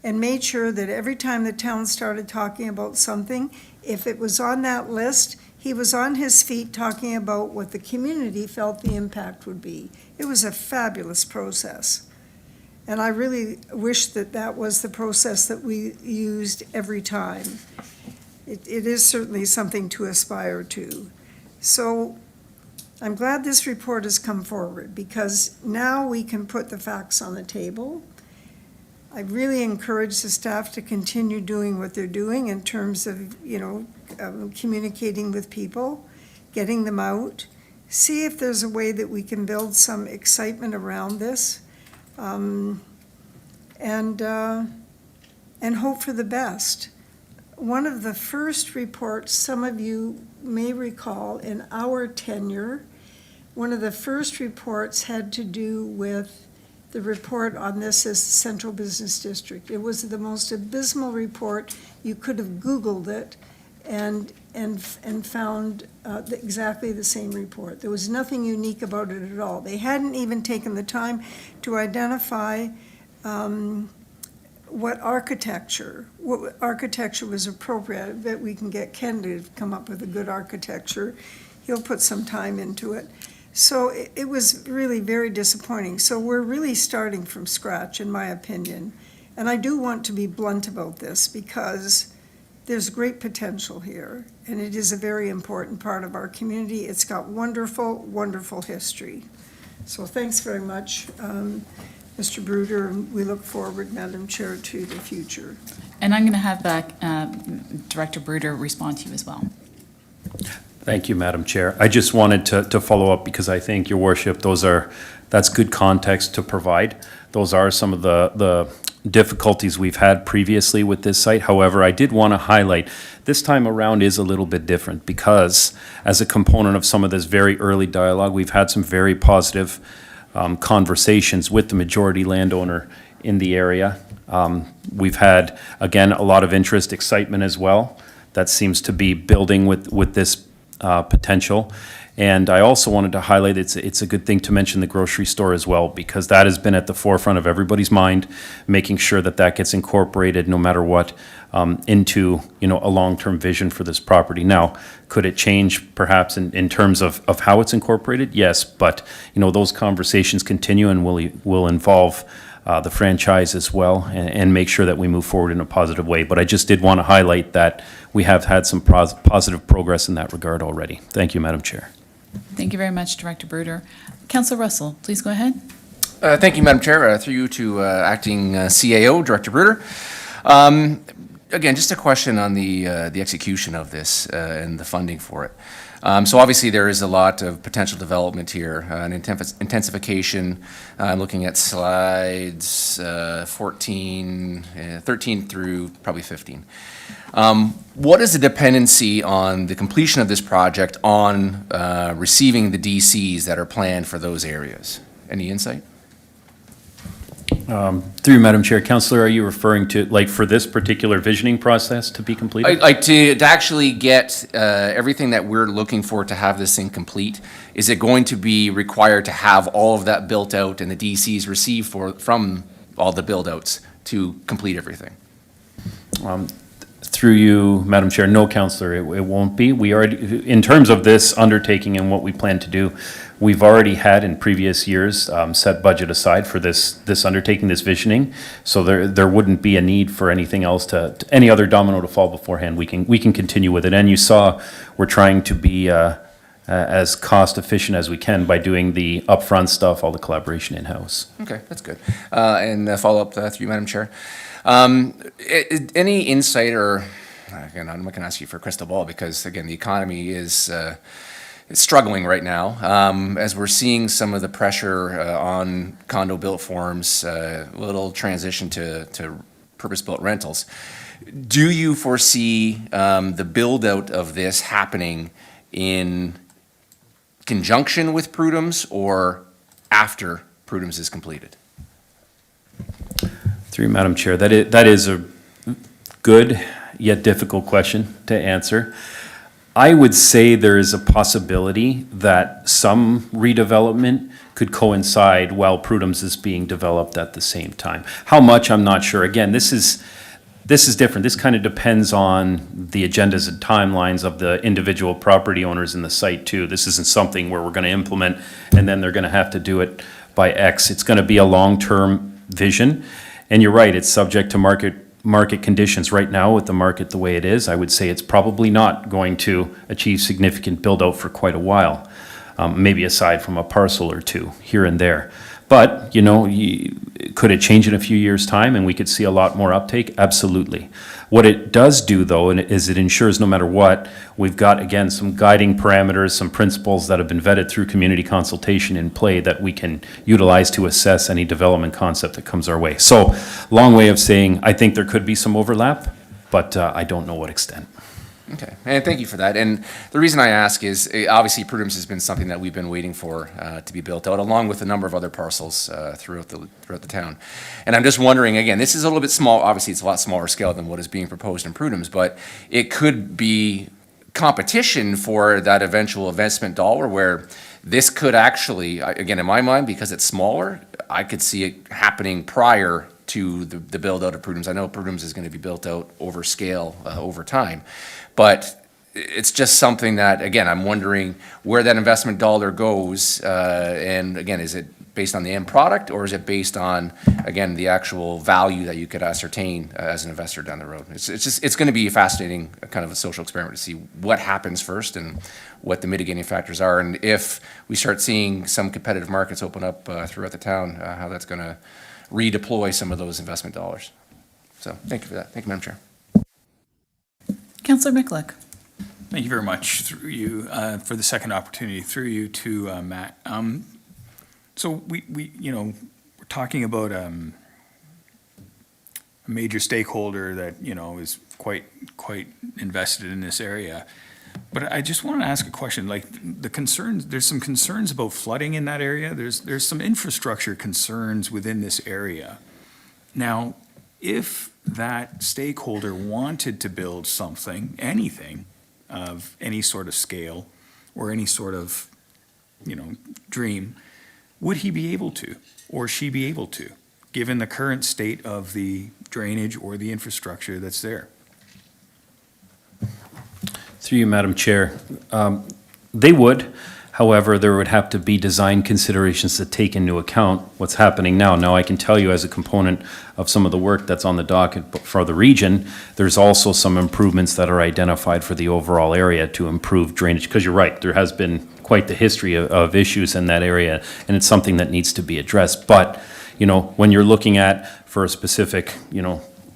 S4: and made sure that every time the town started talking about something, if it was on that list, he was on his feet talking about what the community felt the impact would be. It was a fabulous process. And I really wish that that was the process that we used every time. It is certainly something to aspire to. So I'm glad this report has come forward because now we can put the facts on the table. I really encourage the staff to continue doing what they're doing in terms of, communicating with people, getting them out, see if there's a way that we can build some excitement around this. And hope for the best. One of the first reports, some of you may recall, in our tenure, one of the first reports had to do with the report on this as the Central Business District. It was the most abysmal report. You could have Googled it and found exactly the same report. There was nothing unique about it at all. They hadn't even taken the time to identify what architecture was appropriate. That we can get Ken to come up with a good architecture. He'll put some time into it. So it was really very disappointing. So we're really starting from scratch, in my opinion. And I do want to be blunt about this because there's great potential here, and it is a very important part of our community. It's got wonderful, wonderful history. So thanks very much, Mr. Bruder, and we look forward, Madam Chair, to the future.
S1: And I'm going to have Director Bruder respond to you as well.
S9: Thank you, Madam Chair. I just wanted to follow up because I think, Your Worship, that's good context to provide. Those are some of the difficulties we've had previously with this site. However, I did want to highlight this time around is a little bit different because as a component of some of this very early dialogue, we've had some very positive conversations with the majority landowner in the area. We've had, again, a lot of interest, excitement as well. That seems to be building with this potential. And I also wanted to highlight it's a good thing to mention the grocery store as well, because that has been at the forefront of everybody's mind, making sure that that gets incorporated no matter what into a long-term vision for this property. Now, could it change perhaps in terms of how it's incorporated? Yes, but those conversations continue and will involve the franchise as well and make sure that we move forward in a positive way. But I just did want to highlight that we have had some positive progress in that regard already. Thank you, Madam Chair.
S1: Thank you very much, Director Bruder. Councillor Russell, please go ahead.
S10: Thank you, Madam Chair. Through you to Acting CAO, Director Bruder. Again, just a question on the execution of this and the funding for it. So obviously there is a lot of potential development here, an intensification. I'm looking at slides 13 through probably 15. What is the dependency on the completion of this project on receiving the DCs that are planned for those areas? Any insight?
S9: Through you, Madam Chair, Councillor, are you referring to, like, for this particular visioning process to be completed?
S10: Like to actually get everything that we're looking for to have this thing complete, is it going to be required to have all of that built out and the DCs received from all the build outs to complete everything?
S9: Through you, Madam Chair, no, Councillor, it won't be. We already, in terms of this undertaking and what we plan to do, we've already had in previous years set budget aside for this undertaking, this visioning. So there wouldn't be a need for anything else to any other domino to fall beforehand. We can continue with it. And you saw we're trying to be as cost efficient as we can by doing the upfront stuff, all the collaboration in-house.
S10: Okay, that's good. And follow up through you, Madam Chair. Any insight or, again, I'm not going to ask you for a crystal ball because, again, the economy is struggling right now. As we're seeing some of the pressure on condo built forms, a little transition to purpose-built rentals. Do you foresee the build-out of this happening in conjunction with Prudhome's or after Prudhome's is completed?
S9: Through you, Madam Chair, that is a good yet difficult question to answer. I would say there is a possibility that some redevelopment could coincide while Prudhome's is being developed at the same time. How much, I'm not sure. Again, this is different. This kind of depends on the agendas and timelines of the individual property owners in the site too. This isn't something where we're going to implement and then they're going to have to do it by X. It's going to be a long-term vision. And you're right, it's subject to market conditions. Right now, with the market the way it is, I would say it's probably not going to achieve significant build-out for quite a while, maybe aside from a parcel or two here and there. But, you know, could it change in a few years' time and we could see a lot more uptake? Absolutely. What it does do, though, is it ensures no matter what, we've got, again, some guiding parameters, some principles that have been vetted through community consultation in play that we can utilize to assess any development concept that comes our way. So, long way of saying, I think there could be some overlap, but I don't know what extent.
S10: Okay, and thank you for that. And the reason I ask is, obviously, Prudhome's has been something that we've been waiting for to be built out, along with a number of other parcels throughout the town. And I'm just wondering, again, this is a little bit small. Obviously, it's a lot smaller scale than what is being proposed in Prudhome's, but it could be competition for that eventual investment dollar where this could actually, again, in my mind, because it's smaller, I could see it happening prior to the build out of Prudhome's. I know Prudhome's is going to be built out over scale over time. But it's just something that, again, I'm wondering where that investment dollar goes. And again, is it based on the end product or is it based on, again, the actual value that you could ascertain as an investor down the road? It's going to be a fascinating kind of a social experiment to see what happens first and what the mitigating factors are. And if we start seeing some competitive markets open up throughout the town, how that's going to redeploy some of those investment dollars. So thank you for that. Thank you, Madam Chair.
S1: Councillor Michalek.
S8: Thank you very much, through you, for the second opportunity, through you to Matt. So we we're talking about a major stakeholder that, is quite invested in this area. But I just want to ask a question, like the concerns, there's some concerns about flooding in that area. There's some infrastructure concerns within this area. Now, if that stakeholder wanted to build something, anything of any sort of scale or any sort of, dream, would he be able to, or she be able to, given the current state of the drainage or the infrastructure that's there?
S9: Through you, Madam Chair, they would. However, there would have to be design considerations to take into account what's happening now. Now, I can tell you as a component of some of the work that's on the docket for the region, there's also some improvements that are identified for the overall area to improve drainage. Because you're right, there has been quite the history of issues in that area, and it's something that needs to be addressed. But, when you're looking at for a specific,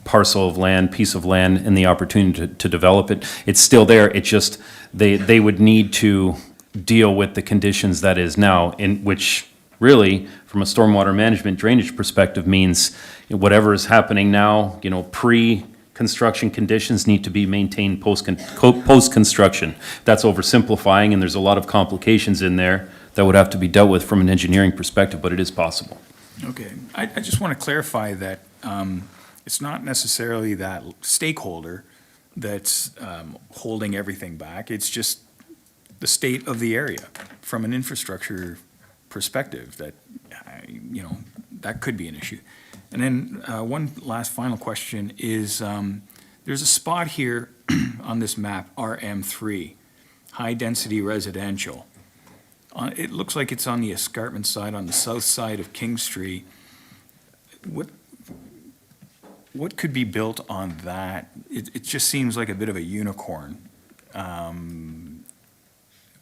S9: parcel of land, piece of land, and the opportunity to develop it, it's still there. It just, they would need to deal with the conditions that is now, in which really, from a stormwater management drainage perspective, means whatever is happening now, pre-construction conditions need to be maintained post-construction. That's oversimplifying, and there's a lot of complications in there that would have to be dealt with from an engineering perspective, but it is possible.
S8: Okay, I just want to clarify that it's not necessarily that stakeholder that's holding everything back. It's just the state of the area from an infrastructure perspective that, that could be an issue. And then one last final question is, there's a spot here on this map, RM3, high-density residential. It looks like it's on the escarpment side, on the south side of King Street. What could be built on that? It just seems like a bit of a unicorn.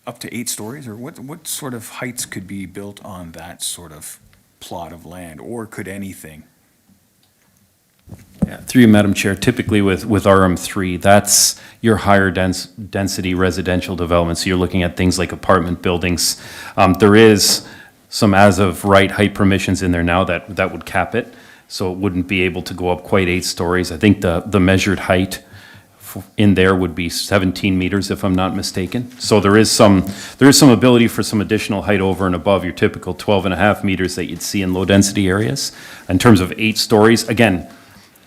S8: Up to 8 stories, or what sort of heights could be built on that sort of plot of land, or could anything?
S9: Yeah, through you, Madam Chair, typically with RM3, that's your higher density residential development. So you're looking at things like apartment buildings. There is some as-of-right height permissions in there now that would cap it, so it wouldn't be able to go up quite 8 stories. I think the measured height in there would be 17 meters, if I'm not mistaken. So there is some ability for some additional height over and above your typical 12.5 meters that you'd see in low-density areas. In terms of 8 stories, again,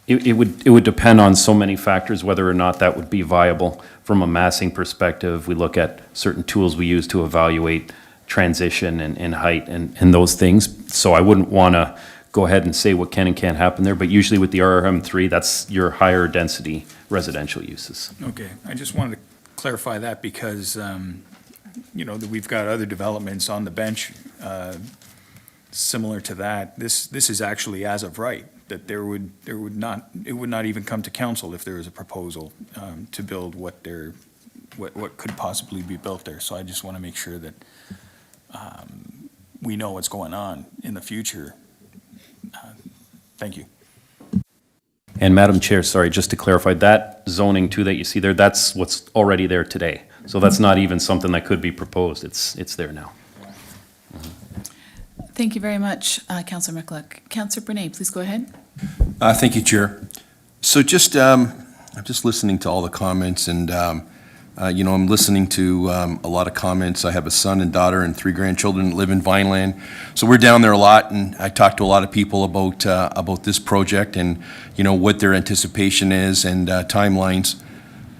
S9: it would depend on so many factors whether or not that would be viable from a massing perspective. We look at certain tools we use to evaluate transition and height and those things. So I wouldn't want to go ahead and say what can and can't happen there, but usually with the RM3, that's your higher density residential uses.
S8: Okay, I just wanted to clarify that because, that we've got other developments on the bench similar to that. This is actually as of right, that it would not even come to council if there was a proposal to build what could possibly be built there. So I just want to make sure that we know what's going on in the future. Thank you.
S9: And Madam Chair, sorry, just to clarify, that zoning too that you see there, that's what's already there today. So that's not even something that could be proposed. It's there now.
S1: Thank you very much, Councillor McCulloch. Councillor Brunei, please go ahead.
S3: Thank you, Chair. So I'm just listening to all the comments, and I'm listening to a lot of comments. I have a son and daughter and 3 grandchildren that live in Vineland, so we're down there a lot, and I talk to a lot of people about this project and what their anticipation is and timelines.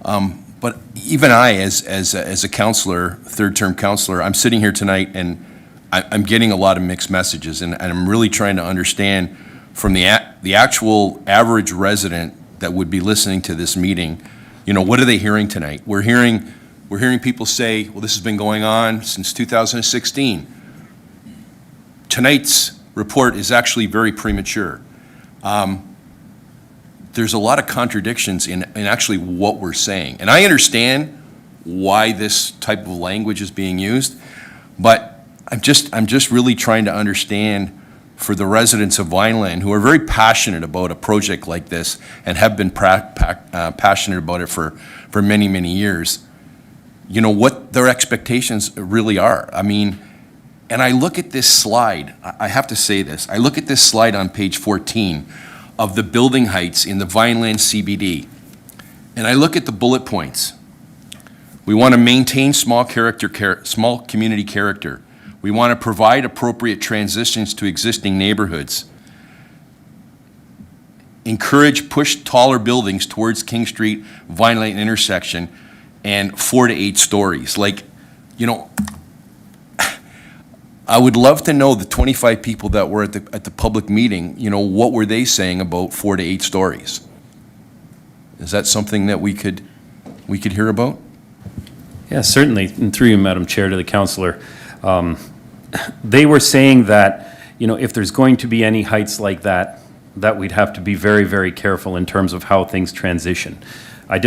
S3: But even I, as a counselor, third-term counselor, I'm sitting here tonight and I'm getting a lot of mixed messages, and I'm really trying to understand from the actual average resident that would be listening to this meeting, what are they hearing tonight? We're hearing people say, well, this has been going on since 2016. Tonight's report is actually very premature. There's a lot of contradictions in actually what we're saying. And I understand why this type of language is being used, but I'm just really trying to understand for the residents of Vineland who are very passionate about a project like this and have been passionate about it for many, many years, what their expectations really are. I mean, and I look at this slide, I have to say this, I look at this slide on page 14 of the building heights in the Vineland CBD, and I look at the bullet points. We want to maintain small community character. We want to provide appropriate transitions to existing neighborhoods. Encourage push taller buildings towards King Street, Vineland intersection, and 4 to 8 stories. I would love to know the 25 people that were at the public meeting, what were they saying about 4 to 8 stories? Is that something that we could hear about?
S9: Yeah, certainly, and through you, Madam Chair, to the councillor. They were saying that, if there's going to be any heights like that, that we'd have to be very, very careful in terms of how things transition. I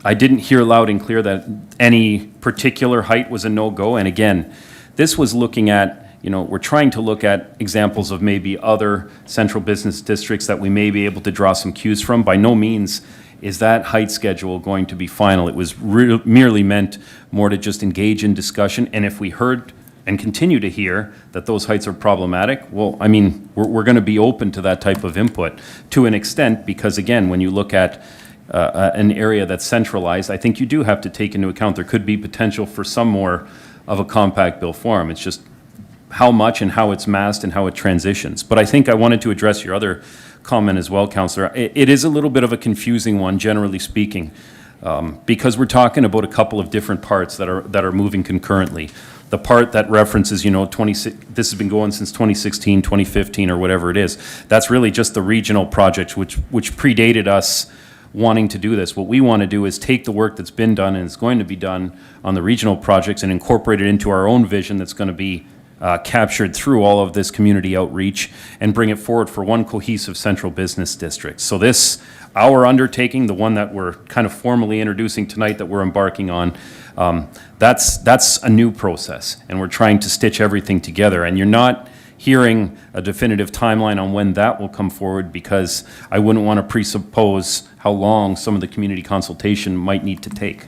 S9: I didn't hear loud and clear that any particular height was a no-go. And again, this was looking at, we're trying to look at examples of maybe other central business districts that we may be able to draw some cues from. By no means is that height schedule going to be final. It was merely meant more to just engage in discussion. And if we heard and continue to hear that those heights are problematic, well, I mean, we're going to be open to that type of input to an extent, because again, when you look at an area that's centralized, I think you do have to take into account there could be potential for some more of a compact built form. It's just how much and how it's massed and how it transitions. But I think I wanted to address your other comment as well, Councillor. It is a little bit of a confusing one, generally speaking, because we're talking about a couple of different parts that are moving concurrently. The part that references, 26, this has been going since 2016, 2015, or whatever it is. That's really just the regional projects, which predated us wanting to do this. What we want to do is take the work that's been done and is going to be done on the regional projects and incorporate it into our own vision that's going to be captured through all of this community outreach and bring it forward for one cohesive central business district. So this, our undertaking, the one that we're kind of formally introducing tonight that we're embarking on, that's a new process, and we're trying to stitch everything together. And you're not hearing a definitive timeline on when that will come forward, because I wouldn't want to presuppose how long some of the community consultation might need to take.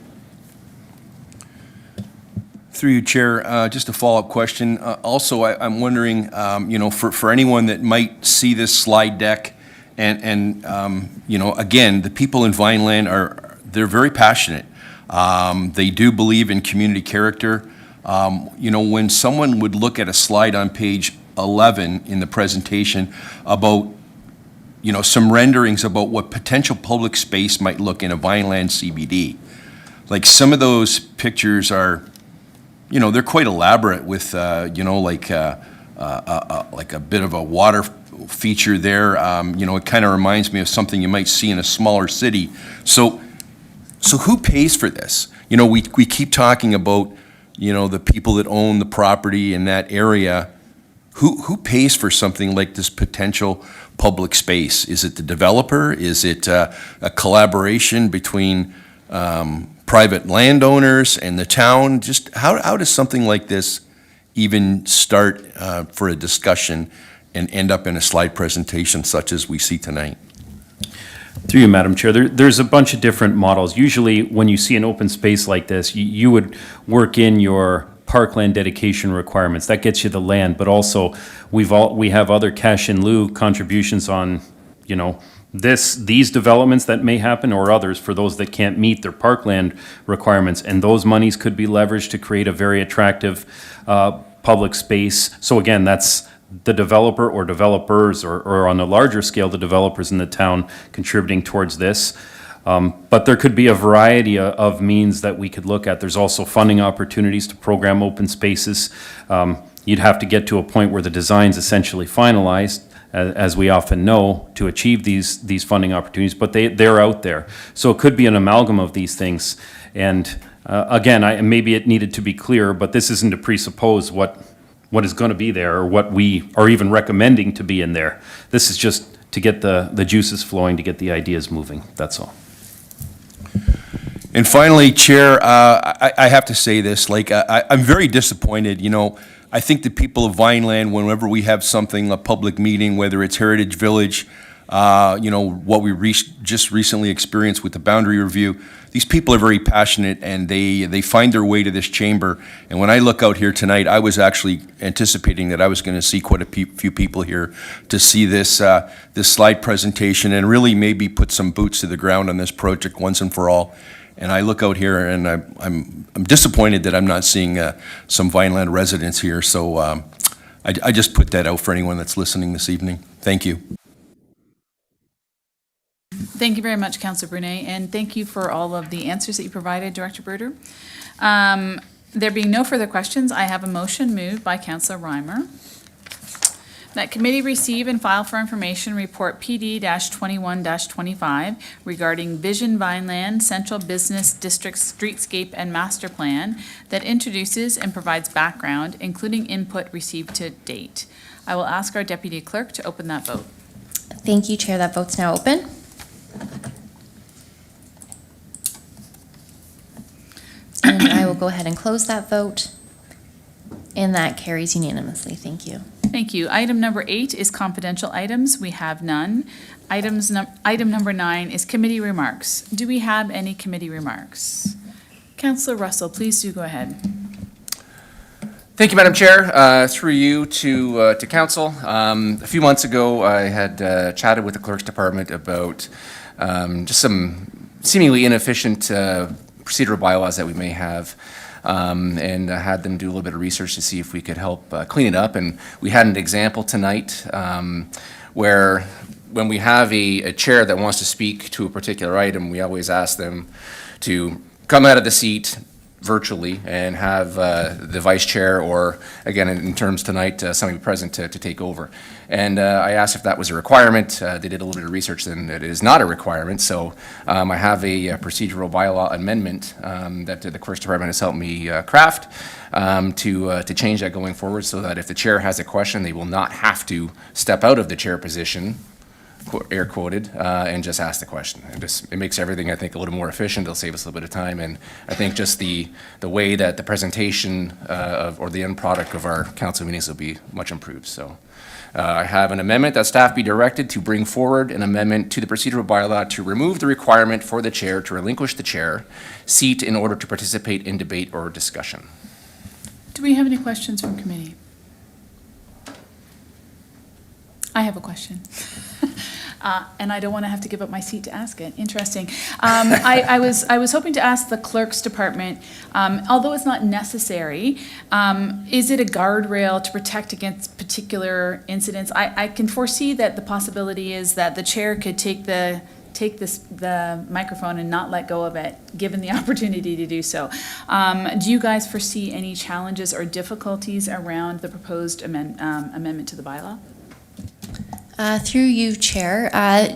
S3: Through you, Chair, just a follow-up question. Also, I'm wondering, for anyone that might see this slide deck, and again, the people in Vineland they're very passionate. They do believe in community character. When someone would look at a slide on page 11 in the presentation about, some renderings about what potential public space might look in a Vineland CBD, like some of those pictures are, they're quite elaborate with, like a bit of a water feature there. It kind of reminds me of something you might see in a smaller city. So who pays for this? We keep talking about, the people that own the property in that area. Who pays for something like this potential public space? Is it the developer? Is it a collaboration between private landowners and the town? Just how does something like this even start for a discussion and end up in a slide presentation such as we see tonight?
S9: Through you, Madam Chair, there's a bunch of different models. Usually when you see an open space like this, you would work in your parkland dedication requirements. That gets you the land, but also we have other cash in lieu contributions on, these developments that may happen, or others for those that can't meet their parkland requirements. And those monies could be leveraged to create a very attractive public space. So again, that's the developer or developers, or on a larger scale, the developers in the town contributing towards this. But there could be a variety of means that we could look at. There's also funding opportunities to program open spaces. You'd have to get to a point where the design's essentially finalized, as we often know, to achieve these funding opportunities, but they're out there. So it could be an amalgam of these things. And again, maybe it needed to be clear, but this isn't to presuppose what is going to be there or what we are even recommending to be in there. This is just to get the juices flowing, to get the ideas moving, that's all.
S3: And finally, Chair, I have to say this, I'm very disappointed, I think the people of Vineland, whenever we have something, a public meeting, whether it's Heritage Village, what we just recently experienced with the boundary review, these people are very passionate, and they find their way to this chamber. And when I look out here tonight, I was actually anticipating that I was going to see quite a few people here to see this slide presentation and really maybe put some boots to the ground on this project once and for all. And I look out here, and I'm disappointed that I'm not seeing some Vineland residents here. So I just put that out for anyone that's listening this evening. Thank you.
S1: Thank you very much, Councillor Brunet, and thank you for all of the answers that you provided, Director Bruder. There being no further questions, I have a motion moved by Councillor Reimer that committee receive and file for information report PD-21-25 regarding Vision Vineland Central Business District Streetscape and Master Plan that introduces and provides background, including input received to date. I will ask our Deputy Clerk to open that vote.
S5: Thank you, Chair. That vote's now open. go ahead and close that vote. And that carries unanimously. Thank you.
S1: Thank you. Item number 8 is confidential items. We have none. Item number 9 is committee remarks. Do we have any committee remarks? Councillor Russell, please do go ahead.
S10: Thank you, Madam Chair. Through you to council. A few months ago, I had chatted with the Clerk's Department about just some seemingly inefficient procedural bylaws that we may have. And I had them do a little bit of research to see if we could help clean it up. And we had an example tonight where when we have a chair that wants to speak to a particular item, we always ask them to come out of the seat virtually and have the vice chair, or again, in terms tonight, somebody present to take over. And I asked if that was a requirement. They did a little bit of research, and it is not a requirement. So I have a procedural bylaw amendment that the Clerk's Department has helped me craft to change that going forward, so that if the chair has a question, they will not have to step out of the chair position, air quoted, and just ask the question. It makes everything, I think, a little more efficient. It'll save us a little bit of time, and I think just the way that the presentation or the end product of our council meetings will be much improved. So I have an amendment that staff be directed to bring forward an amendment to the procedural bylaw to remove the requirement for the chair to relinquish the chair seat in order to participate in debate or discussion.
S1: Do we have any questions from committee? I have a question. And I don't want to have to give up my seat to ask it. Interesting. I was hoping to ask the Clerk's Department, although it's not necessary, is it a guardrail to protect against particular incidents? I can foresee that the possibility is that the chair could take the microphone and not let go of it, given the opportunity to do so. Do you guys foresee any challenges or difficulties around the proposed amendment to the bylaw?
S5: Through you, Chair,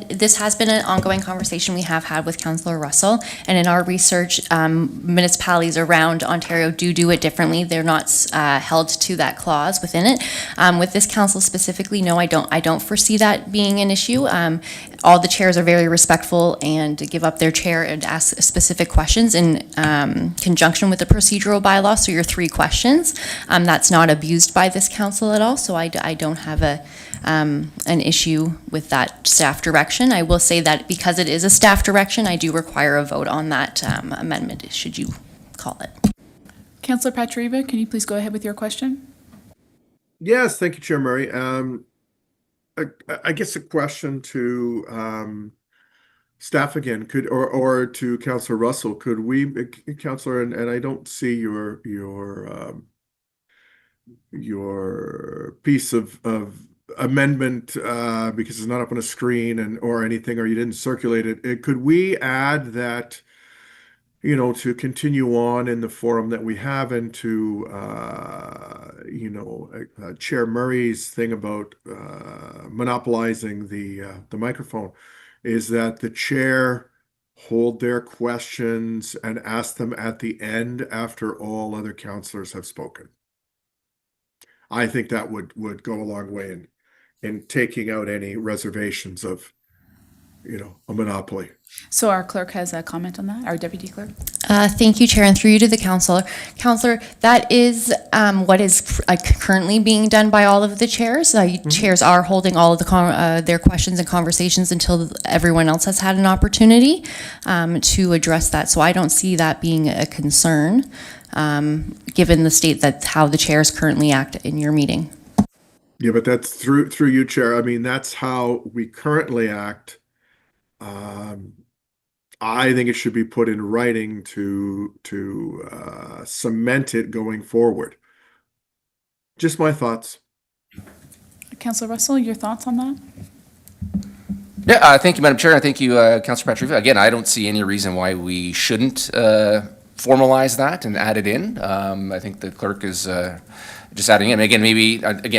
S5: this has been an ongoing conversation we have had with Councillor Russell, and in our research, municipalities around Ontario do it differently. They're not held to that clause within it. With this council specifically, no, I don't foresee that being an issue. All the chairs are very respectful and give up their chair and ask specific questions in conjunction with the procedural bylaw. So your 3 questions, that's not abused by this council at all. So I don't have an issue with that staff direction. I will say that because it is a staff direction, I do require a vote on that amendment, should you call it.
S1: Councillor Patriva, can you please go ahead with your question?
S6: Yes, thank you, Chair Murray. I guess a question to staff again, or to Councillor Russell, could we, Councillor, and I don't see your piece of amendment because it's not up on a screen or anything, or you didn't circulate it. Could we add that, to continue on in the forum that we have, and to Chair Murray's thing about monopolizing the microphone, is that the chair hold their questions and ask them at the end after all other councillors have spoken? I think that would go a long way in taking out any reservations of, a monopoly.
S1: So our clerk has a comment on that, our deputy clerk?
S5: Thank you, Chair, and through you to the councillor. Councillor, that is what is currently being done by all of the chairs. Chairs are holding all of their questions and conversations until everyone else has had an opportunity to address that. So I don't see that being a concern, given the state that how the chairs currently act in your meeting.
S6: Yeah, but that's through you, Chair. I mean, that's how we currently act. I think it should be put in writing to cement it going forward. Just my thoughts.
S1: Councillor Russell, your thoughts on that?
S10: Yeah, thank you, Madam Chair, and thank you, Councillor Patriva. Again, I don't see any reason why we shouldn't formalize that and add it in. I think the clerk is just adding in. Again,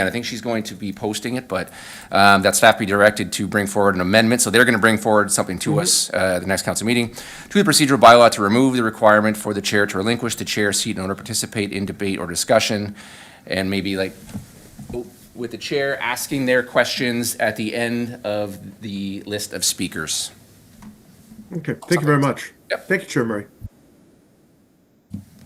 S10: I think she's going to be posting it, but that staff be directed to bring forward an amendment. So they're going to bring forward something to us the next council meeting, to the procedural bylaw to remove the requirement for the chair to relinquish the chair seat in order to participate in debate or discussion, and maybe with the chair asking their questions at the end of the list of speakers.
S6: Okay, thank you very much.
S10: Yep.
S6: Thank you, Chair Murray.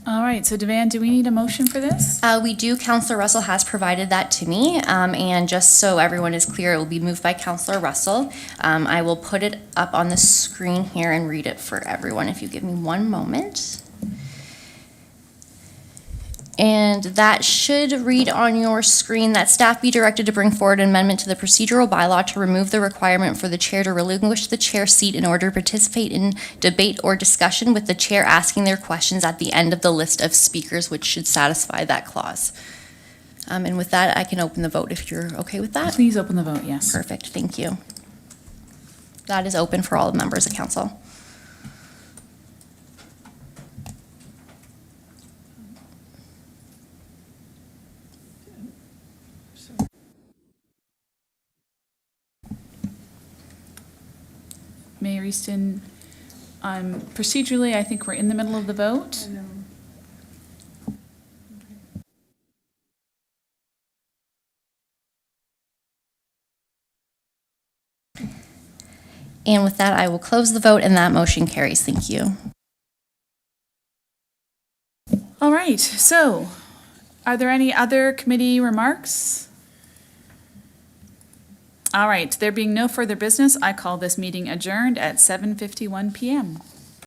S1: All right, so Devan, do we need a motion for this?
S5: We do. Counselor Russell has provided that to me, and just so everyone is clear, it will be moved by Counselor Russell. I will put it up on the screen here and read it for everyone if you give me one moment. And that should read on your screen that staff be directed to bring forward an amendment to the procedural bylaw to remove the requirement for the chair to relinquish the chair seat in order to participate in debate or discussion, with the chair asking their questions at the end of the list of speakers, which should satisfy that clause. And with that, I can open the vote if you're okay with that.
S1: Please open the vote, yes.
S5: Perfect, thank you. That is open for all members of council.
S1: Mayor Easton, procedurally, I think we're in the middle of the vote.
S5: And with that, I will close the vote, and that motion carries. Thank you.
S1: All right, so are there any other committee remarks? All right, there being no further business, I call this meeting adjourned at 7:51 PM.